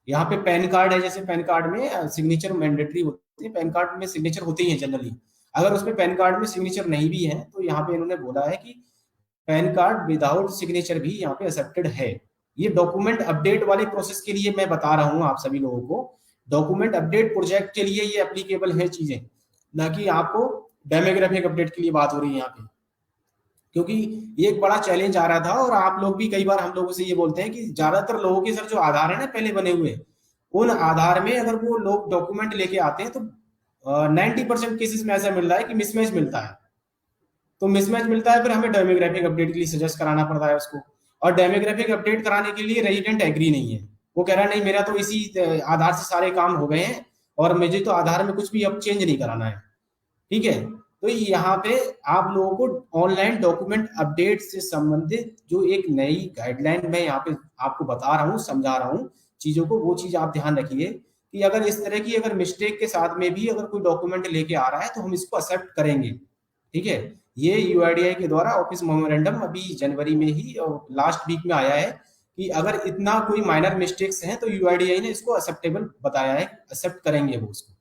यहाँ पे पैन कार्ड है, जैसे पैन कार्ड में सिग्नेचर मैंडेटरी होती है, पैन कार्ड में सिग्नेचर होते ही है जनरली। अगर उसमें पैन कार्ड में सिग्नेचर नहीं भी है तो यहाँ पे इन्होंने बोला है कि पैन कार्ड विदाउट सिग्नेचर भी यहाँ पे एक्सेप्टेड है। ये डॉक्यूमेंट अपडेट वाले प्रोसेस के लिए मैं बता रहा हूँ आप सभी लोगों को। डॉक्यूमेंट अपडेट प्रोजेक्ट के लिए ये एप्लीकेबल है चीजें, ना कि आपको डेमोग्राफिक अपडेट के लिए बात हो रही है यहाँ पे। क्योंकि ये एक बड़ा चैलेंज आ रहा था और आप लोग भी कई बार हम लोगों से ये बोलते हैं कि ज्यादातर लोगों के सर जो आधार है ना पहले बने हुए, उन आधार में अगर वो लोग डॉक्यूमेंट लेके आते हैं तो 90% केसेस में ऐसा मिल रहा है कि मिसमैच मिलता है। तो मिसमैच मिलता है, फिर हमें डेमोग्राफिक अपडेट के लिए सजेस्ट कराना पड़ता है उसको। और डेमोग्राफिक अपडेट कराने के लिए रेजिडेंट एग्री नहीं है, वो कह रहा है नहीं मेरा तो इसी आधार से सारे काम हो गए हैं और मुझे तो आधार में कुछ भी अब चेंज नहीं कराना है। ठीक है, तो यहाँ पे आप लोगों को ऑनलाइन डॉक्यूमेंट अपडेट से संबंधित जो एक नई गाइडलाइन मैं यहाँ पे आपको बता रहा हूँ, समझा रहा हूँ चीजों को, वो चीज आप ध्यान रखिए कि अगर इस तरह की अगर मिस्टेक के साथ में भी अगर कोई डॉक्यूमेंट लेके आ रहा है तो हम इसको एक्सेप्ट करेंगे। ठीक है, ये यूआईडीआई के द्वारा ऑफिस मेमोरेंडम अभी जनवरी में ही और लास्ट वीक में आया है कि अगर इतना कोई माइनर मिस्टेक्स हैं तो यूआईडीआई ने इसको एक्सेप्टेबल बताया है, एक्सेप्ट करेंगे वो उसको।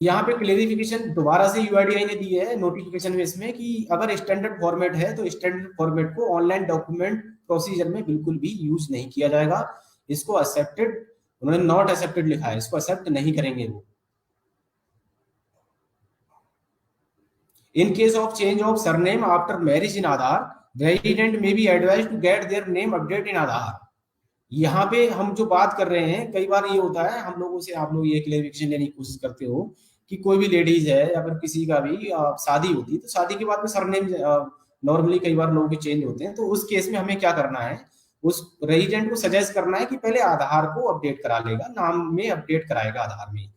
यहाँ पे क्लेरिफिकेशन दोबारा से यूआईडीआई ने दी है नोटिफिकेशन में इसमें कि अगर स्टैंडर्ड फॉर्मेट है तो स्टैंडर्ड फॉर्मेट को ऑनलाइन डॉक्यूमेंट प्रोसीजर में बिल्कुल भी यूज नहीं किया जाएगा। इसको एक्सेप्टेड, उन्होंने नॉट एक्सेप्टेड लिखा है, इसको एक्सेप्ट नहीं करेंगे वो। In case of change of surname after marriage in Aadhaar, resident may be advise to get their name update in Aadhaar. यहाँ पे हम जो बात कर रहे हैं, कई बार ये होता है हम लोगों से, आप लोग ये क्लेरिफिकेशन लेने की कोशिश करते हो कि कोई भी लेडीज है या फिर किसी का भी शादी होती है तो शादी के बाद में सरनेम नॉर्मली कई बार लोगों के चेंज होते हैं। तो उस केस में हमें क्या करना है, उस रेजिडेंट को सजेस्ट करना है कि पहले आधार को अपडेट करा लेगा, नाम में अपडेट कराएगा आधार में।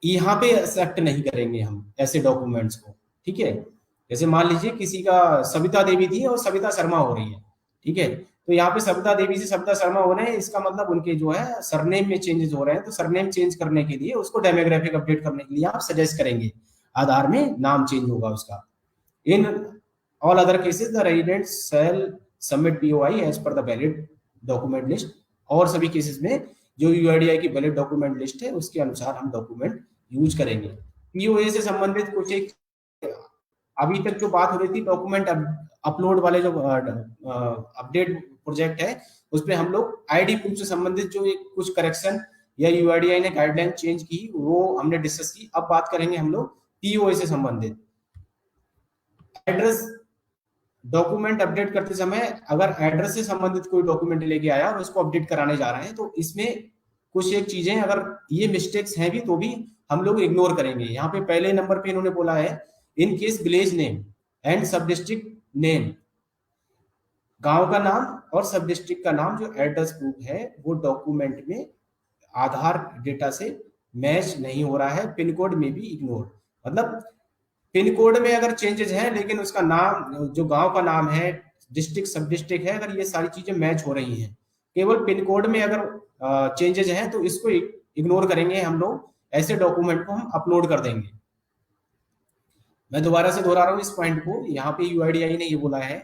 यहाँ पे एक्सेप्ट नहीं करेंगे हम ऐसे डॉक्यूमेंट्स को। ठीक है, जैसे मान लीजिए किसी का सविता देवी थी और सविता शर्मा हो रही है। ठीक है, तो यहाँ पे सविता देवी से सविता शर्मा हो रहे हैं, इसका मतलब उनके जो है सरनेम में चेंजेस हो रहे हैं। तो सरनेम चेंज करने के लिए उसको डेमोग्राफिक अपडेट करने के लिए आप सजेस्ट करेंगे, आधार में नाम चेंज होगा उसका। In all other cases the resident shall submit POI as per the valid document list. और सभी केसेस में जो यूआईडीआई की वैलिड डॉक्यूमेंट लिस्ट है उसके अनुसार हम डॉक्यूमेंट यूज करेंगे। पीओए से संबंधित कुछ एक अभी तक जो बात हो रही थी डॉक्यूमेंट अपलोड वाले जो अपडेट प्रोजेक्ट है, उसमें हम लोग आईडी प्रूफ से संबंधित जो एक कुछ करेक्शन या यूआईडीआई ने गाइडलाइन चेंज की वो हमने डिस्कस की। अब बात करेंगे हम लोग पीओए से संबंधित। एड्रेस डॉक्यूमेंट अपडेट करते समय अगर एड्रेस से संबंधित कोई डॉक्यूमेंट लेके आया और उसको अपडेट कराने जा रहे हैं तो इसमें कुछ एक चीजें अगर ये मिस्टेक्स हैं भी तो भी हम लोग इग्नोर करेंगे। यहाँ पे पहले नंबर पे इन्होंने बोला है in case village name and सब डिस्ट्रिक्ट नेम, गांव का नाम और सब डिस्ट्रिक्ट का नाम जो एड्रेस प्रूफ है वो डॉक्यूमेंट में आधार डेटा से मैच नहीं हो रहा है। पिन कोड में भी इग्नोर, मतलब पिन कोड में अगर चेंजेस है लेकिन उसका नाम जो गांव का नाम है, डिस्ट्रिक्ट सब डिस्ट्रिक्ट है, अगर ये सारी चीजें मैच हो रही हैं, केवल पिन कोड में अगर चेंजेस हैं तो इसको इग्नोर करेंगे हम लोग, ऐसे डॉक्यूमेंट को हम अपलोड कर देंगे। मैं दोबारा से दोहरा रहा हूँ इस पॉइंट को। यहाँ पे यूआईडीआई ने ये बोला है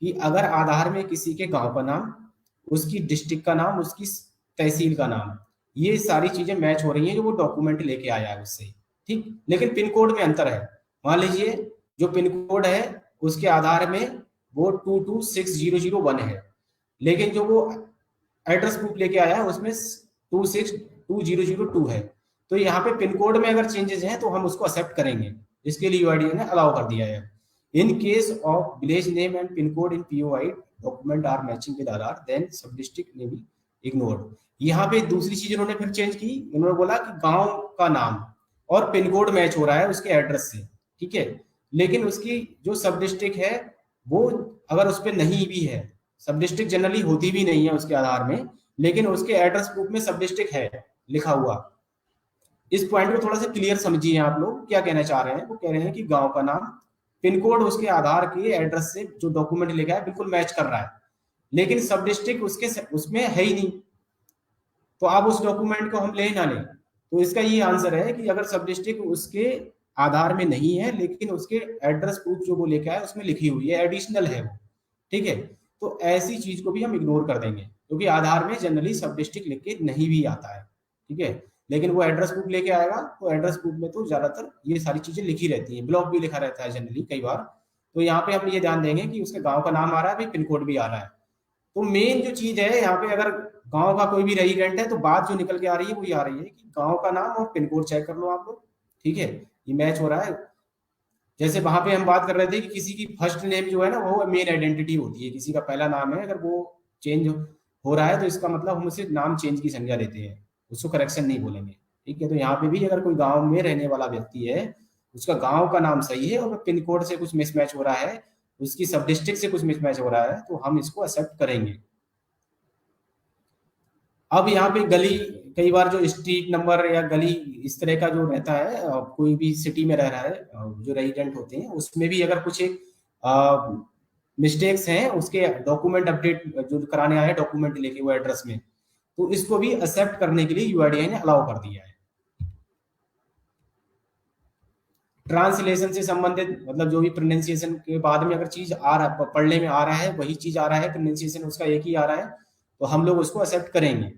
कि अगर आधार में किसी के गांव का नाम, उसकी डिस्ट्रिक्ट का नाम, उसकी तहसील का नाम, ये सारी चीजें मैच हो रही हैं जो वो डॉक्यूमेंट लेके आया है उससे, ठीक, लेकिन पिन कोड में अंतर है। मान लीजिए जो पिन कोड है उसके आधार में वो 226,001 है, लेकिन जो वो एड्रेस प्रूफ लेके आया है उसमें 262,002 है। तो यहाँ पे पिन कोड में अगर चेंजेस हैं तो हम उसको एक्सेप्ट करेंगे, इसके लिए यूआईडीआई ने अलाउ कर दिया है। In case of village name and pin code in POI document are matching with Aadhaar then sub district ने भी इग्नोर्ड। यहाँ पे दूसरी चीज उन्होंने फिर चेंज की, उन्होंने बोला कि गांव का नाम और पिन कोड मैच हो रहा है उसके एड्रेस से, ठीक है, लेकिन उसकी जो सब डिस्ट्रिक्ट है वो अगर उस पर नहीं भी है, सब डिस्ट्रिक्ट जनरली होती भी नहीं है उसके आधार में, लेकिन उसके एड्रेस प्रूफ में सब डिस्ट्रिक्ट है लिखा हुआ। इस पॉइंट को थोड़ा सा क्लियर समझिए आप लोग क्या कहना चाह रहे हैं। वो कह रहे हैं कि गांव का नाम, पिन कोड उसके आधार के एड्रेस से जो डॉक्यूमेंट लिखा है बिल्कुल मैच कर रहा है, लेकिन सब डिस्ट्रिक्ट उसमें है ही नहीं, तो आप उस डॉक्यूमेंट को हम ले ना लें। तो इसका ये आंसर है कि अगर सब डिस्ट्रिक्ट उसके आधार में नहीं है, लेकिन उसके एड्रेस प्रूफ जो वो लेके आया उसमें लिखी हुई है, एडिशनल है वो, ठीक है। तो ऐसी चीज को भी हम इग्नोर कर देंगे, क्योंकि आधार में जनरली सब डिस्ट्रिक्ट लिख के नहीं भी आता है, ठीक है। लेकिन वो एड्रेस प्रूफ लेके आएगा, तो एड्रेस प्रूफ में तो ज्यादातर ये सारी चीजें लिखी रहती हैं, ब्लॉक भी लिखा रहता है जनरली कई बार। तो यहाँ पे हम ये ध्यान देंगे कि उसके गांव का नाम आ रहा है, भाई पिन कोड भी आ रहा है। तो मेन जो चीज है यहाँ पे, अगर गांव का कोई भी रेजिडेंट है तो बात जो निकल के आ रही है वो ये आ रही है कि गांव का नाम और पिन कोड चेक कर लो आप लोग, ठीक है, ये मैच हो रहा है। जैसे वहां पे हम बात कर रहे थे कि किसी की फर्स्ट नेम जो है ना वो मेन आइडेंटिटी होती है, किसी का पहला नाम है, अगर वो चेंज हो रहा है तो इसका मतलब हम उसे नाम चेंज की संज्ञा देते हैं, उसको करेक्शन नहीं बोलेंगे, ठीक है। तो यहाँ पे भी अगर कोई गांव में रहने वाला व्यक्ति है, उसका गांव का नाम सही है और पिन कोड से कुछ मिसमैच हो रहा है, उसकी सब डिस्ट्रिक्ट से कुछ मिसमैच हो रहा है, तो हम इसको एक्सेप्ट करेंगे। अब यहाँ पे गली, कई बार जो स्ट्रीट नंबर या गली इस तरह का जो रहता है, कोई भी सिटी में रह रहा है, जो रेजिडेंट होते हैं उसमें भी अगर कुछ एक मिस्टेक्स हैं, उसके डॉक्यूमेंट अपडेट जो कराने आए डॉक्यूमेंट लेके वो एड्रेस में, तो इसको भी एक्सेप्ट करने के लिए यूआईडीआई ने अलाउ कर दिया है। ट्रांसलेशन से संबंधित, मतलब जो भी प्रोनाउंसिएशन के बाद में अगर चीज आ रहा है, पढ़ने में आ रहा है वही चीज आ रहा है, प्रोनाउंसिएशन उसका एक ही आ रहा है, तो हम लोग उसको एक्सेप्ट करेंगे।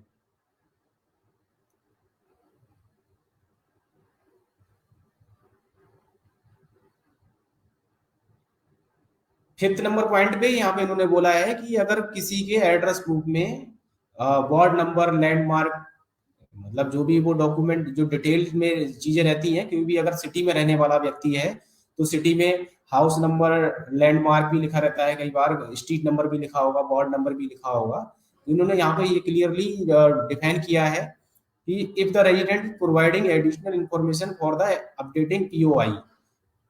फिफ्थ नंबर पॉइंट पे यहाँ पे इन्होंने बोला है कि अगर किसी के एड्रेस प्रूफ में वार्ड नंबर, लैंडमार्क, मतलब जो भी वो डॉक्यूमेंट जो डिटेल में चीजें रहती हैं, क्योंकि भी अगर सिटी में रहने वाला व्यक्ति है तो सिटी में हाउस नंबर, लैंडमार्क भी लिखा रहता है, कई बार स्ट्रीट नंबर भी लिखा होगा, वार्ड नंबर भी लिखा होगा। तो इन्होंने यहाँ पे ये क्लियरली डिफाइन किया है कि if the resident providing additional information for the updating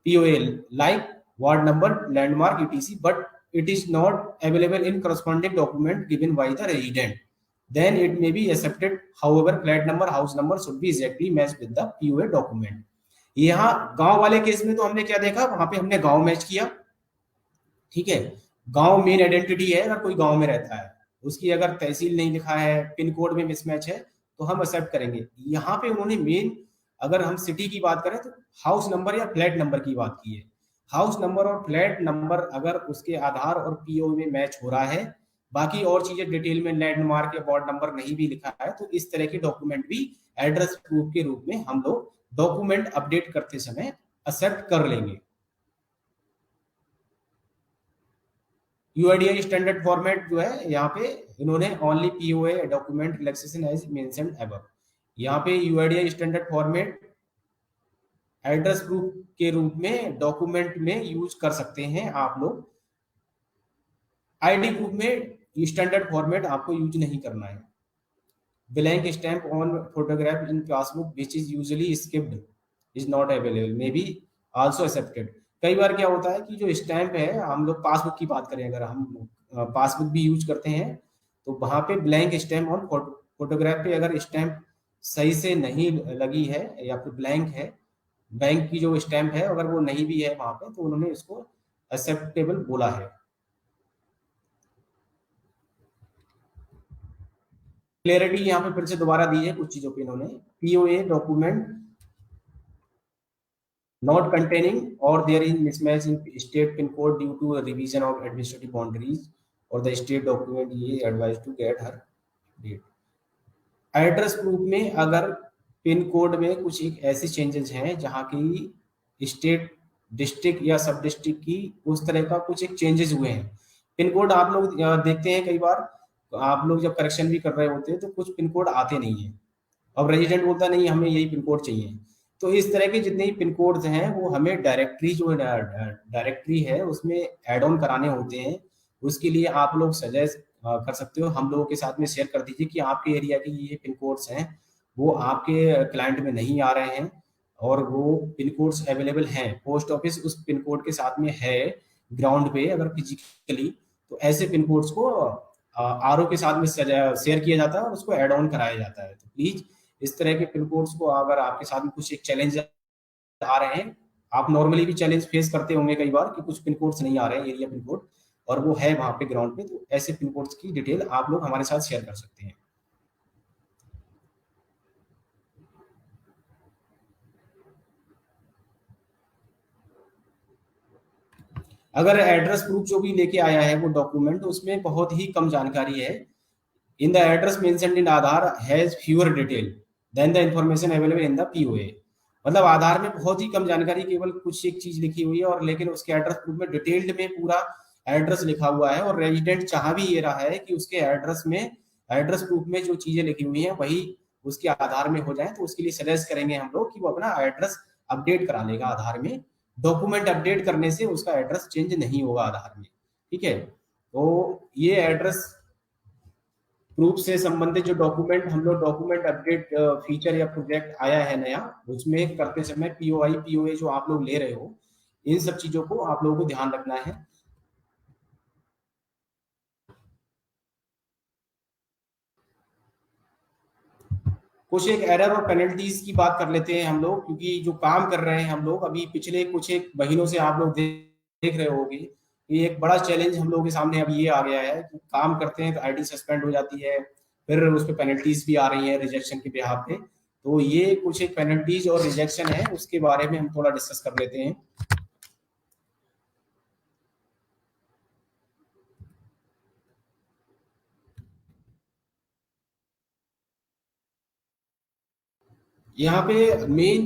POA like ward number, landmark, etc., but it is not available in corresponding document given by the resident, then it may be accepted. However, flat number, house number should be exactly matched with the POA document. यहाँ गांव वाले case में तो हमने क्या देखा, वहां पे हमने गांव मैच किया, ठीक है। गांव मेन आइडेंटिटी है, अगर कोई गांव में रहता है, उसकी अगर तहसील नहीं लिखा है, पिन कोड में मिसमैच है, तो हम एक्सेप्ट करेंगे। यहाँ पे उन्होंने मेन, अगर हम सिटी की बात करें तो हाउस नंबर या फ्लैट नंबर की बात की है। हाउस नंबर और फ्लैट नंबर अगर उसके आधार और पीओ में मैच हो रहा है, बाकी और चीजें डिटेल में लैंडमार्क या वार्ड नंबर नहीं भी लिखा है, तो इस तरह के डॉक्यूमेंट भी एड्रेस प्रूफ के रूप में हम लोग डॉक्यूमेंट अपडेट करते समय एक्सेप्ट कर लेंगे। यूआईडीआई स्टैंडर्ड फॉर्मेट जो है, यहाँ पे इन्होंने only POA document relaxation as mentioned above, यहाँ पे UIDAI standard format address proof के रूप में डॉक्यूमेंट में यूज कर सकते हैं आप लोग। आईडी प्रूफ में स्टैंडर्ड फॉर्मेट आपको यूज नहीं करना है। Blank stamp on photograph in passbook which is usually skipped is not available, may be also accepted. कई बार क्या होता है कि जो स्टैंप है, हम लोग पासबुक की बात करें, अगर हम पासबुक भी यूज करते हैं, तो वहां पे ब्लैंक स्टैंप ऑन फोटोग्राफ पे अगर स्टैंप सही से नहीं लगी है या फिर ब्लैंक है, बैंक की जो स्टैंप है अगर वो नहीं भी है वहां पे, तो उन्होंने इसको एक्सेप्टेबल बोला है। क्लियरिटी यहाँ पे फिर से दोबारा दी है कुछ चीजों पे इन्होंने, POA document not containing or there is mismatch in state pin code due to a revision of administrative boundaries or the state document ye advised to get her date। Address proof में अगर pin code में कुछ एक ऐसे changes हैं जहां की state, district या सब डिस्ट्रिक्ट की उस तरह का कुछ एक चेंजेस हुए हैं। पिन कोड आप लोग देखते हैं कई बार, तो आप लोग जब करेक्शन भी कर रहे होते हैं तो कुछ पिन कोड आते नहीं है, अब रेजिडेंट बोलता नहीं हमें यही पिन कोड चाहिए। तो इस तरह के जितने भी पिन कोड्स हैं वो हमें डायरेक्टरी, जो डायरेक्टरी है उसमें ऐड ऑन कराने होते हैं। उसके लिए आप लोग सजेस्ट कर सकते हो, हम लोगों के साथ में शेयर कर दीजिए कि आपके एरिया के ये पिन कोड्स हैं, वो आपके क्लाइंट में नहीं आ रहे हैं और वो पिन कोड्स अवेलेबल हैं, पोस्ट ऑफिस उस पिन कोड के साथ में है ग्राउंड पे अगर फिजिकली, तो ऐसे पिन कोड्स को आरओ के साथ में शेयर किया जाता है और उसको ऐड ऑन कराया जाता है। तो प्लीज इस तरह के पिन कोड्स को, अगर आपके साथ में कुछ एक चैलेंज आ रहे हैं, आप नॉर्मली भी चैलेंज फेस करते होंगे कई बार कि कुछ पिन कोड्स नहीं आ रहे हैं एरिया पिन कोड, और वो है वहां पे ग्राउंड पे, तो ऐसे पिन कोड्स की डिटेल आप लोग हमारे साथ शेयर कर सकते हैं। अगर एड्रेस प्रूफ जो भी लेके आया है वो डॉक्यूमेंट, उसमें बहुत ही कम जानकारी है। In the address mentioned in Aadhaar has fewer detail than the information available in the POA. मतलब आधार में बहुत ही कम जानकारी, केवल कुछ एक चीज लिखी हुई है, और लेकिन उसके एड्रेस प्रूफ में डिटेल्ड में पूरा एड्रेस लिखा हुआ है। और रेजिडेंट चाह भी ये रहा है कि उसके एड्रेस में, एड्रेस प्रूफ में जो चीजें लिखी हुई हैं वही उसके आधार में हो जाए। तो उसके लिए सजेस्ट करेंगे हम लोग कि वो अपना एड्रेस अपडेट करा लेगा आधार में। डॉक्यूमेंट अपडेट करने से उसका एड्रेस चेंज नहीं होगा आधार में। ठीक है, तो ये एड्रेस प्रूफ से संबंधित जो डॉक्यूमेंट हम लोग, डॉक्यूमेंट अपडेट फीचर या प्रोजेक्ट आया है नया, उसमें करते समय पीओआई पीओए जो आप लोग ले रहे हो, इन सब चीजों को आप लोगों को ध्यान रखना है। कुछ एक एरर और पेनल्टीज की बात कर लेते हैं हम लोग, क्योंकि जो काम कर रहे हैं हम लोग अभी पिछले कुछ एक महीनों से, आप लोग देख रहे होंगे कि एक बड़ा चैलेंज हम लोगों के सामने अब ये आ गया है कि काम करते हैं तो आईडी सस्पेंड हो जाती है, फिर उस पर पेनल्टीज भी आ रही है रिजेक्शन के बिहाफ पे। तो ये कुछ एक पेनल्टीज और रिजेक्शन है, उसके बारे में हम थोड़ा डिस्कस कर लेते हैं। यहाँ पे मेन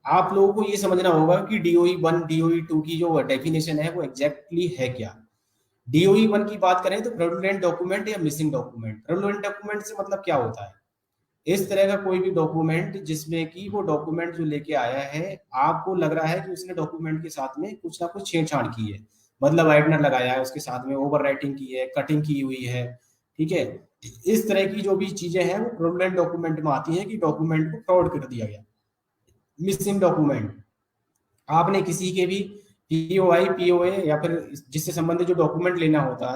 आप लोगों को ये समझना होगा कि डीओई 1 डीओई 2 की जो डेफिनेशन है वो एग्जैक्टली है क्या। डीओई 1 की बात करें तो फ्रॉडुलेंट डॉक्यूमेंट या मिसिंग डॉक्यूमेंट। फ्रॉडुलेंट डॉक्यूमेंट से मतलब क्या होता है, इस तरह का कोई भी डॉक्यूमेंट जिसमें कि वो डॉक्यूमेंट जो लेके आया है आपको लग रहा है कि उसने डॉक्यूमेंट के साथ में कुछ ना कुछ छेड़छाड़ की है, मतलब वाइटनर लगाया है उसके साथ में, ओवर राइटिंग की है, कटिंग की हुई है। ठीक है, इस तरह की जो भी चीजें हैं वो फ्रॉडुलेंट डॉक्यूमेंट में आती है कि डॉक्यूमेंट को फ्रॉड कर दिया गया। मिसिंग डॉक्यूमेंट, आपने किसी के भी पीओआई पीओए या फिर जिससे संबंधित जो डॉक्यूमेंट लेना होता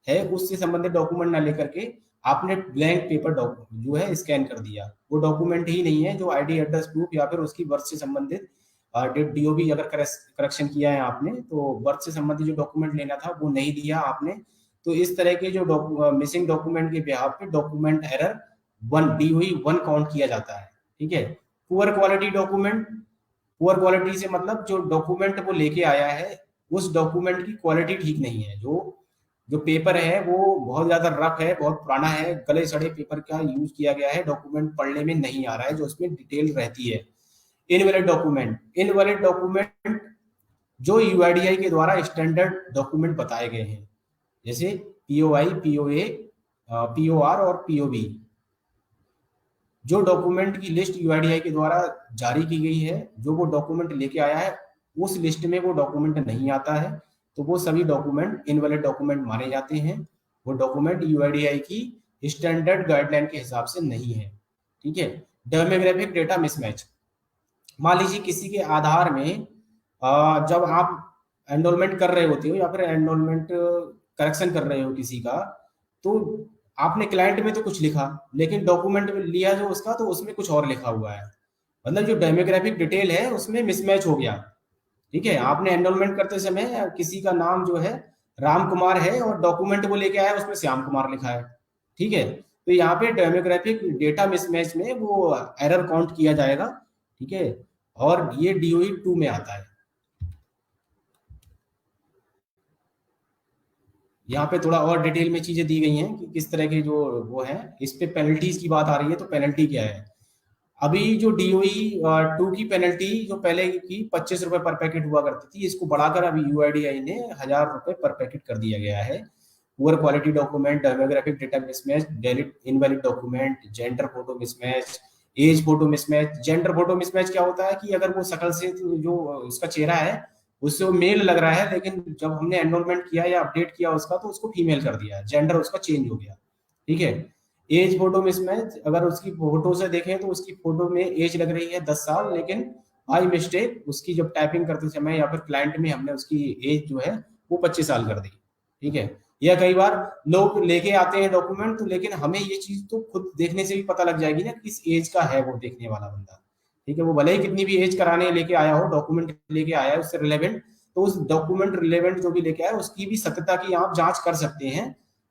है उससे संबंधित डॉक्यूमेंट ना लेकर के आपने ब्लैंक पेपर जो है स्कैन कर दिया, वो डॉक्यूमेंट ही नहीं है जो आईडी एड्रेस प्रूफ या फिर उसकी बर्थ से संबंधित डीओबी अगर करेक्शन किया है आपने तो बर्थ से संबंधित जो डॉक्यूमेंट लेना था वो नहीं दिया आपने। तो इस तरह के जो मिसिंग डॉक्यूमेंट के बिहाफ पे डॉक्यूमेंट एरर 1 डीओई 1 काउंट किया जाता है। ठीक है, poor quality document, poor quality से मतलब जो डॉक्यूमेंट वो लेके आया है उस डॉक्यूमेंट की क्वालिटी ठीक नहीं है, जो जो पेपर है वो बहुत ज्यादा रफ है, बहुत पुराना है, गले सड़े पेपर का यूज किया गया है, डॉक्यूमेंट पढ़ने में नहीं आ रहा है जो उसमें डिटेल रहती है। इनवैलिड डॉक्यूमेंट, इनवैलिड डॉक्यूमेंट जो यूआईडीआई के द्वारा स्टैंडर्ड डॉक्यूमेंट बताए गए हैं, जैसे पीओआई पीओए पीओआर और पीओबी, जो डॉक्यूमेंट की लिस्ट यूआईडीआई के द्वारा जारी की गई है, जो वो डॉक्यूमेंट लेके आया है उस लिस्ट में वो डॉक्यूमेंट नहीं आता है, तो वो सभी डॉक्यूमेंट इनवैलिड डॉक्यूमेंट माने जाते हैं। वो डॉक्यूमेंट यूआईडीआई की स्टैंडर्ड गाइडलाइन के हिसाब से नहीं है। ठीक है, डेमोग्राफिक डेटा मिसमैच, मान लीजिए किसी के आधार में जब आप एनरोलमेंट कर रहे होते हो या फिर एनरोलमेंट करेक्शन कर रहे हो किसी का, तो आपने क्लाइंट में तो कुछ लिखा लेकिन डॉक्यूमेंट में लिया जो उसका तो उसमें कुछ और लिखा हुआ है, मतलब जो डेमोग्राफिक डिटेल है उसमें मिसमैच हो गया। ठीक है, आपने एनरोलमेंट करते समय किसी का नाम जो है राम कुमार है और डॉक्यूमेंट वो लेके आया उसमें श्याम कुमार लिखा है। ठीक है, तो यहाँ पे डेमोग्राफिक डेटा मिसमैच में वो एरर काउंट किया जाएगा। ठीक है, और ये डीओई 2 में आता है। यहाँ पे थोड़ा और डिटेल में चीजें दी गई हैं कि किस तरह के जो वो है। इस पे पेनल्टीज की बात आ रही है, तो पेनल्टी क्या है, अभी जो डीओई 2 की पेनल्टी जो पहले की 25 रुपए पर पैकेट हुआ करती थी, इसको बढ़ाकर अभी यूआईडीआई ने 1000 रुपए पर पैकेट कर दिया गया है। Poor quality document, demographic data mismatch, delete invalid document, gender photo mismatch, age photo mismatch. Gender photo mismatch क्या होता है कि अगर वो शकल से जो उसका चेहरा है उससे वो मेल लग रहा है, लेकिन जब हमने एनरोलमेंट किया या अपडेट किया उसका तो उसको फीमेल कर दिया, जेंडर उसका चेंज हो गया। ठीक है, एज फोटो मिसमैच, अगर उसकी फोटो से देखें तो उसकी फोटो में एज लग रही है 10 साल, लेकिन बाई मिस्टेक उसकी जब टाइपिंग करते समय या फिर क्लाइंट में हमने उसकी एज जो है वो 25 साल कर दी। ठीक है, या कई बार लोग लेके आते हैं डॉक्यूमेंट तो, लेकिन हमें ये चीज तो खुद देखने से भी पता लग जाएगी ना किस एज का है वो देखने वाला बंदा। ठीक है, वो भले ही कितनी भी एज कराने लेके आया हो, डॉक्यूमेंट लेके आया है उससे रिलेवेंट, तो उस डॉक्यूमेंट रिलेवेंट जो भी लेके आया उसकी भी सत्यता की आप जांच कर सकते हैं।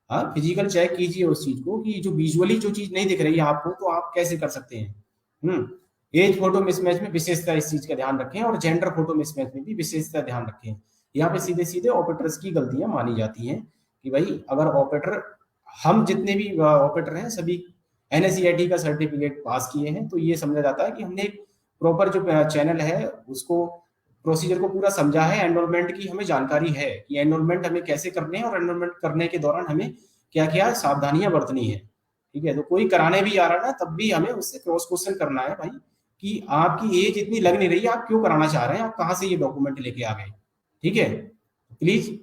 हाँ, फिजिकल चेक कीजिए उस चीज को कि जो विजुअली जो चीज नहीं दिख रही है आपको तो आप कैसे कर सकते हैं। एज फोटो मिसमैच में विशेषता इस चीज का ध्यान रखें और जेंडर फोटो मिसमैच में भी विशेषता ध्यान रखें। यहाँ पे सीधे सीधे ऑपरेटर्स की गलतियां मानी जाती हैं कि भाई अगर ऑपरेटर, हम जितने भी ऑपरेटर हैं सभी NSEIT का सर्टिफिकेट पास किए हैं, तो ये समझा जाता है कि हमने एक प्रॉपर जो चैनल है उसको, प्रोसीजर को पूरा समझा है, एनरोलमेंट की हमें जानकारी है कि एनरोलमेंट हमें कैसे करने हैं और एनरोलमेंट करने के दौरान हमें क्या क्या सावधानियां बरतनी है। ठीक है, तो कोई कराने भी आ रहा है ना, तब भी हमें उससे क्रॉस क्वेश्चन करना है भाई कि आपकी एज इतनी लग नहीं रही है, आप क्यों कराना चाह रहे हैं, आप कहाँ से ये डॉक्यूमेंट लेके आ गए। ठीक है, प्लीज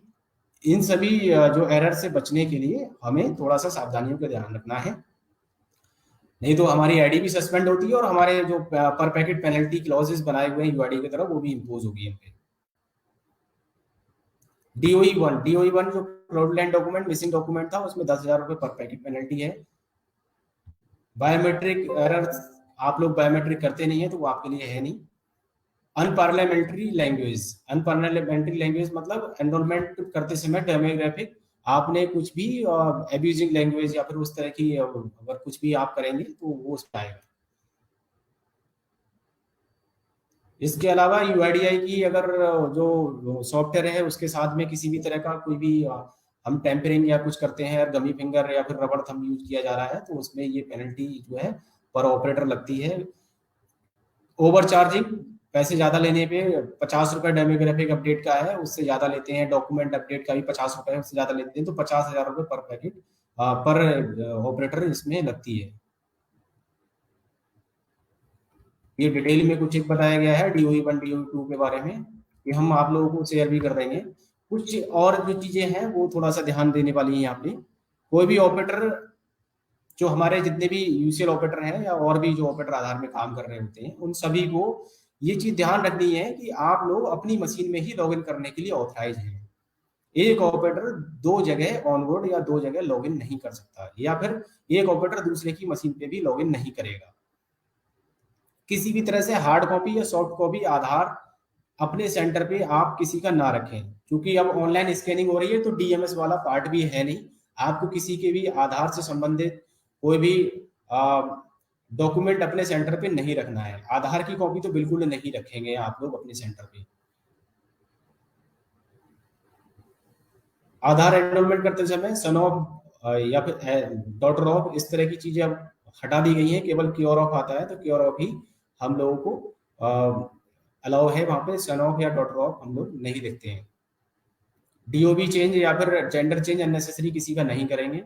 इन सभी जो एरर से बचने के लिए हमें थोड़ा सा सावधानियों का ध्यान रखना है, नहीं तो हमारी आईडी भी सस्पेंड होती है और हमारे जो पर पैकेट पेनल्टी क्लॉजेस बनाए हुए हैं यूआईडी की तरफ, वो भी इम्पोज होगी हम पे। DOE 1 जो फ्रॉडुलेंट डॉक्यूमेंट, मिसिंग डॉक्यूमेंट था, उसमें 10,000 रुपए पर पैकेट पेनल्टी है। बायोमेट्रिक एरर, आप लोग बायोमेट्रिक करते नहीं है तो वो आपके लिए है नहीं। अनपार्लियामेंट्री लैंग्वेज, अनपार्लियामेंट्री लैंग्वेज मतलब एनरोलमेंट करते समय डेमोग्राफिक आपने कुछ भी एब्यूजिंग लैंग्वेज या फिर उस तरह की अगर कुछ भी आप करेंगे तो वो उस पर आएगा। इसके अलावा यूआईडीआई की अगर जो सॉफ्टवेयर है उसके साथ में किसी भी तरह का कोई भी हम टेम्परिंग या कुछ करते हैं, गमी फिंगर या फिर रबड़ थंब यूज किया जा रहा है, तो उसमें ये पेनल्टी जो है पर ऑपरेटर लगती है। ओवर चार्जिंग, पैसे ज्यादा लेने पे 50 रुपए डेमोग्राफिक अपडेट का है, उससे ज्यादा लेते हैं, डॉक्यूमेंट अपडेट का भी 50 रुपए उससे ज्यादा लेते हैं, तो 50,000 रुपए पर पैकेट पर ऑपरेटर इसमें लगती है। ये डिटेल में कुछ एक बताया गया है DOE 1 DOE 2 के बारे में, कि हम आप लोगों को शेयर भी कर देंगे। कुछ और जो चीजें हैं वो थोड़ा सा ध्यान देने वाली हैं यहाँ पे। कोई भी ऑपरेटर, जो हमारे जितने भी यूसीएल ऑपरेटर हैं या और भी जो ऑपरेटर आधार में काम कर रहे होते हैं, उन सभी को ये चीज ध्यान रखनी है कि आप लोग अपनी मशीन में ही लॉगिन करने के लिए ऑथराइज हैं। एक ऑपरेटर दो जगह ऑनबोर्ड या दो जगह लॉगिन नहीं कर सकता, या फिर एक ऑपरेटर दूसरे की मशीन पे भी लॉगिन नहीं करेगा। किसी भी तरह से हार्ड कॉपी या सॉफ्ट कॉपी आधार अपने सेंटर पे आप किसी का ना रखें, क्योंकि अब ऑनलाइन स्कैनिंग हो रही है तो डीएमएस वाला पार्ट भी है नहीं। आपको किसी के भी आधार से संबंधित कोई भी डॉक्यूमेंट अपने सेंटर पे नहीं रखना है। आधार की कॉपी तो बिल्कुल नहीं रखेंगे आप लोग अपने सेंटर पे। आधार एनरोलमेंट करते समय सन ऑफ या फिर डॉटर ऑफ, इस तरह की चीजें अब हटा दी गई हैं, केवल क्योर ऑफ आता है, तो क्योर ऑफ ही हम लोगों को अलाउ है, वहां पे सन ऑफ या डॉटर ऑफ हम लोग नहीं देखते हैं। डीओबी चेंज या फिर जेंडर चेंज अननेसेसरी किसी का नहीं करेंगे।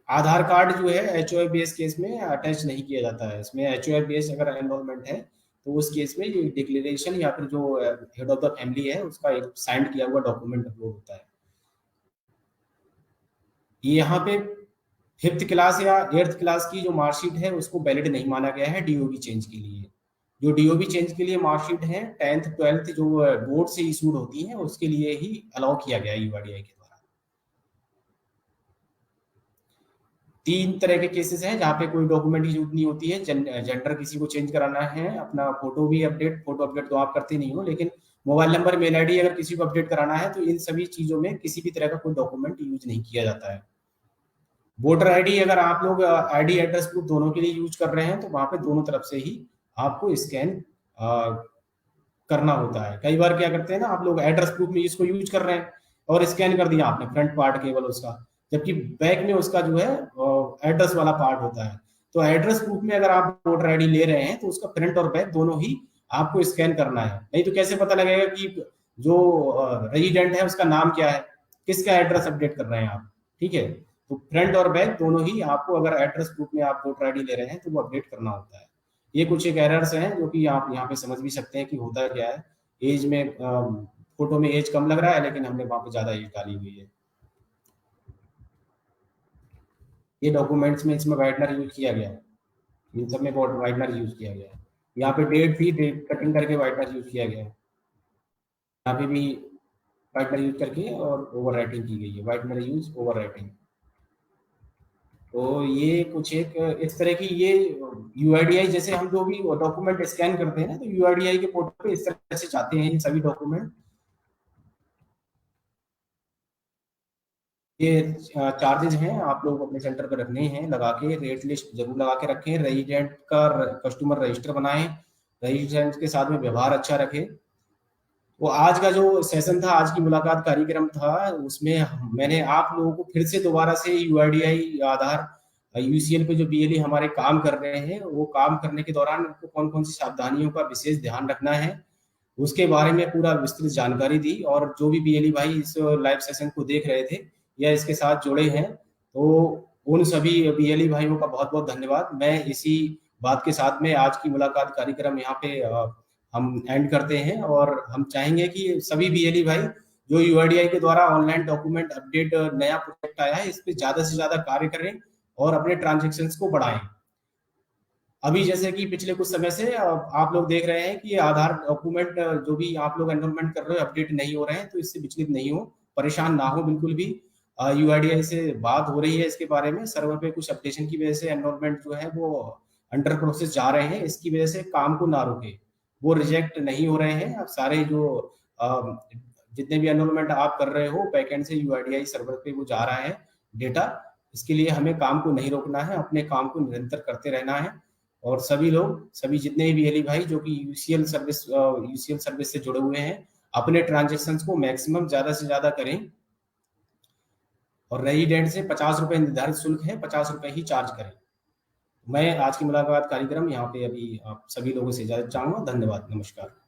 आधार कार्ड जो है HOF बेस केस में अटैच नहीं किया जाता है। इसमें HOF बेस अगर एनरोलमेंट है तो उस केस में ये डिक्लेरेशन या फिर जो हेड ऑफ द फैमिली है उसका एक साइन किया हुआ डॉक्यूमेंट अपलोड होता है। ये यहाँ पे 5th क्लास या 8th क्लास की जो मार्कशीट है उसको वैलिड नहीं माना गया है डीओबी चेंज के लिए। जो डीओबी चेंज के लिए मार्कशीट है 10th 12th जो बोर्ड से इशूड होती है उसके लिए ही अलाउ किया गया है यूआईडीआई के द्वारा। 3 तरह के केसेस हैं जहाँ पे कोई डॉक्यूमेंट की जरूरत नहीं होती है। जेंडर किसी को चेंज कराना है, अपना फोटो भी अपडेट, फोटो अपडेट तो आप करते नहीं हो, लेकिन मोबाइल नंबर, मेल आईडी अगर किसी को अपडेट कराना है तो इन सभी चीजों में किसी भी तरह का कोई डॉक्यूमेंट यूज नहीं किया जाता है। वोटर आईडी, अगर आप लोग आईडी एड्रेस प्रूफ दोनों के लिए यूज कर रहे हैं तो वहां पे दोनों तरफ से ही आपको स्कैन करना होता है। कई बार क्या करते हैं ना, आप लोग एड्रेस प्रूफ में इसको यूज कर रहे हैं और स्कैन कर दिया आपने फ्रंट पार्ट केवल उसका, जबकि बैक में उसका जो है एड्रेस वाला पार्ट होता है। तो एड्रेस प्रूफ में अगर आप वोटर आईडी ले रहे हैं तो उसका फ्रंट और बैक दोनों ही आपको स्कैन करना है, नहीं तो कैसे पता लगेगा कि जो रेजिडेंट है उसका नाम क्या है, किसका एड्रेस अपडेट कर रहे हैं आप। ठीक है, तो फ्रंट और बैक दोनों ही आपको, अगर एड्रेस प्रूफ में आप वोटर आईडी ले रहे हैं तो वो अपडेट करना होता है। ये कुछ एक एरर्स हैं जो कि आप यहाँ पे समझ भी सकते हैं कि होता क्या है। एज में फोटो में एज कम लग रहा है लेकिन हमने वहां पे ज्यादा एज डाली हुई है। ये डॉक्यूमेंट्स में इसमें वाइटनर यूज किया गया है, इन सब में वाइटनर यूज किया गया है। यहाँ पे डेट थी, डेट कटिंग करके वाइटनर यूज किया गया है। यहाँ पे भी वाइटनर यूज करके और ओवर राइटिंग की गई है, वाइटनर यूज ओवर राइटिंग। तो ये कुछ एक इस तरह की ये यूआईडीआई, जैसे हम जो भी डॉक्यूमेंट स्कैन करते हैं ना, तो यूआईडीआई के पोर्टल पे इस तरह से चाहते हैं ये सभी डॉक्यूमेंट। ये चार्जेस हैं, आप लोग अपने सेंटर पर रखने हैं, लगा के रेट लिस्ट जरूर लगा के रखें। रेजिडेंट का कस्टमर रजिस्टर बनाएं, रेजिडेंट्स के साथ में व्यवहार अच्छा रखें। वो आज का जो सेशन था, आज की मुलाकात कार्यक्रम था, उसमें मैंने आप लोगों को फिर से दोबारा से यूआईडीआई आधार यूसीएल पे जो बीएलई हमारे काम कर रहे हैं, वो काम करने के दौरान उनको कौन कौन सी सावधानियों का विशेष ध्यान रखना है उसके बारे में पूरा विस्तृत जानकारी दी। और जो भी बीएलई भाई इस लाइव सेशन को देख रहे थे या इसके साथ जुड़े हैं, तो उन सभी बीएलई भाइयों का बहुत बहुत धन्यवाद। मैं इसी बात के साथ में आज की मुलाकात कार्यक्रम यहाँ पे हम एंड करते हैं, और हम चाहेंगे कि सभी बीएलई भाई जो यूआईडीआई के द्वारा ऑनलाइन डॉक्यूमेंट अपडेट नया प्रोजेक्ट आया है, इस पे ज्यादा से ज्यादा कार्य करें और अपने ट्रांजेक्शन्स को बढ़ाएं। अभी जैसे कि पिछले कुछ समय से आप लोग देख रहे हैं कि आधार डॉक्यूमेंट जो भी आप लोग एनरोलमेंट कर रहे हो अपडेट नहीं हो रहे हैं, तो इससे विचलित नहीं हो, परेशान ना हो बिल्कुल भी। यूआईडीआई से बात हो रही है इसके बारे में, सर्वर पे कुछ अपडेशन की वजह से एनरोलमेंट जो है वो अंडर प्रोसेस जा रहे हैं, इसकी वजह से काम को ना रोके, वो रिजेक्ट नहीं हो रहे हैं। अब सारे जो जितने भी एनरोलमेंट आप कर रहे हो बैकएंड से यूआईडीआई सर्वर पे वो जा रहा है डेटा, इसके लिए हमें काम को नहीं रोकना है, अपने काम को निरंतर करते रहना है। और सभी लोग, सभी जितने भी बीएलई भाई जो कि यूसीएल सर्विस से जुड़े हुए हैं, अपने ट्रांजेक्शन्स को मैक्सिमम ज्यादा से ज्यादा करें। और रेजिडेंट से 50 रुपए निर्धारित शुल्क है, 50 रुपए ही चार्ज करें। मैं आज की मुलाकात कार्यक्रम यहाँ पे अभी आप सभी लोगों से इजाजत चाहूंगा। धन्यवाद, नमस्कार।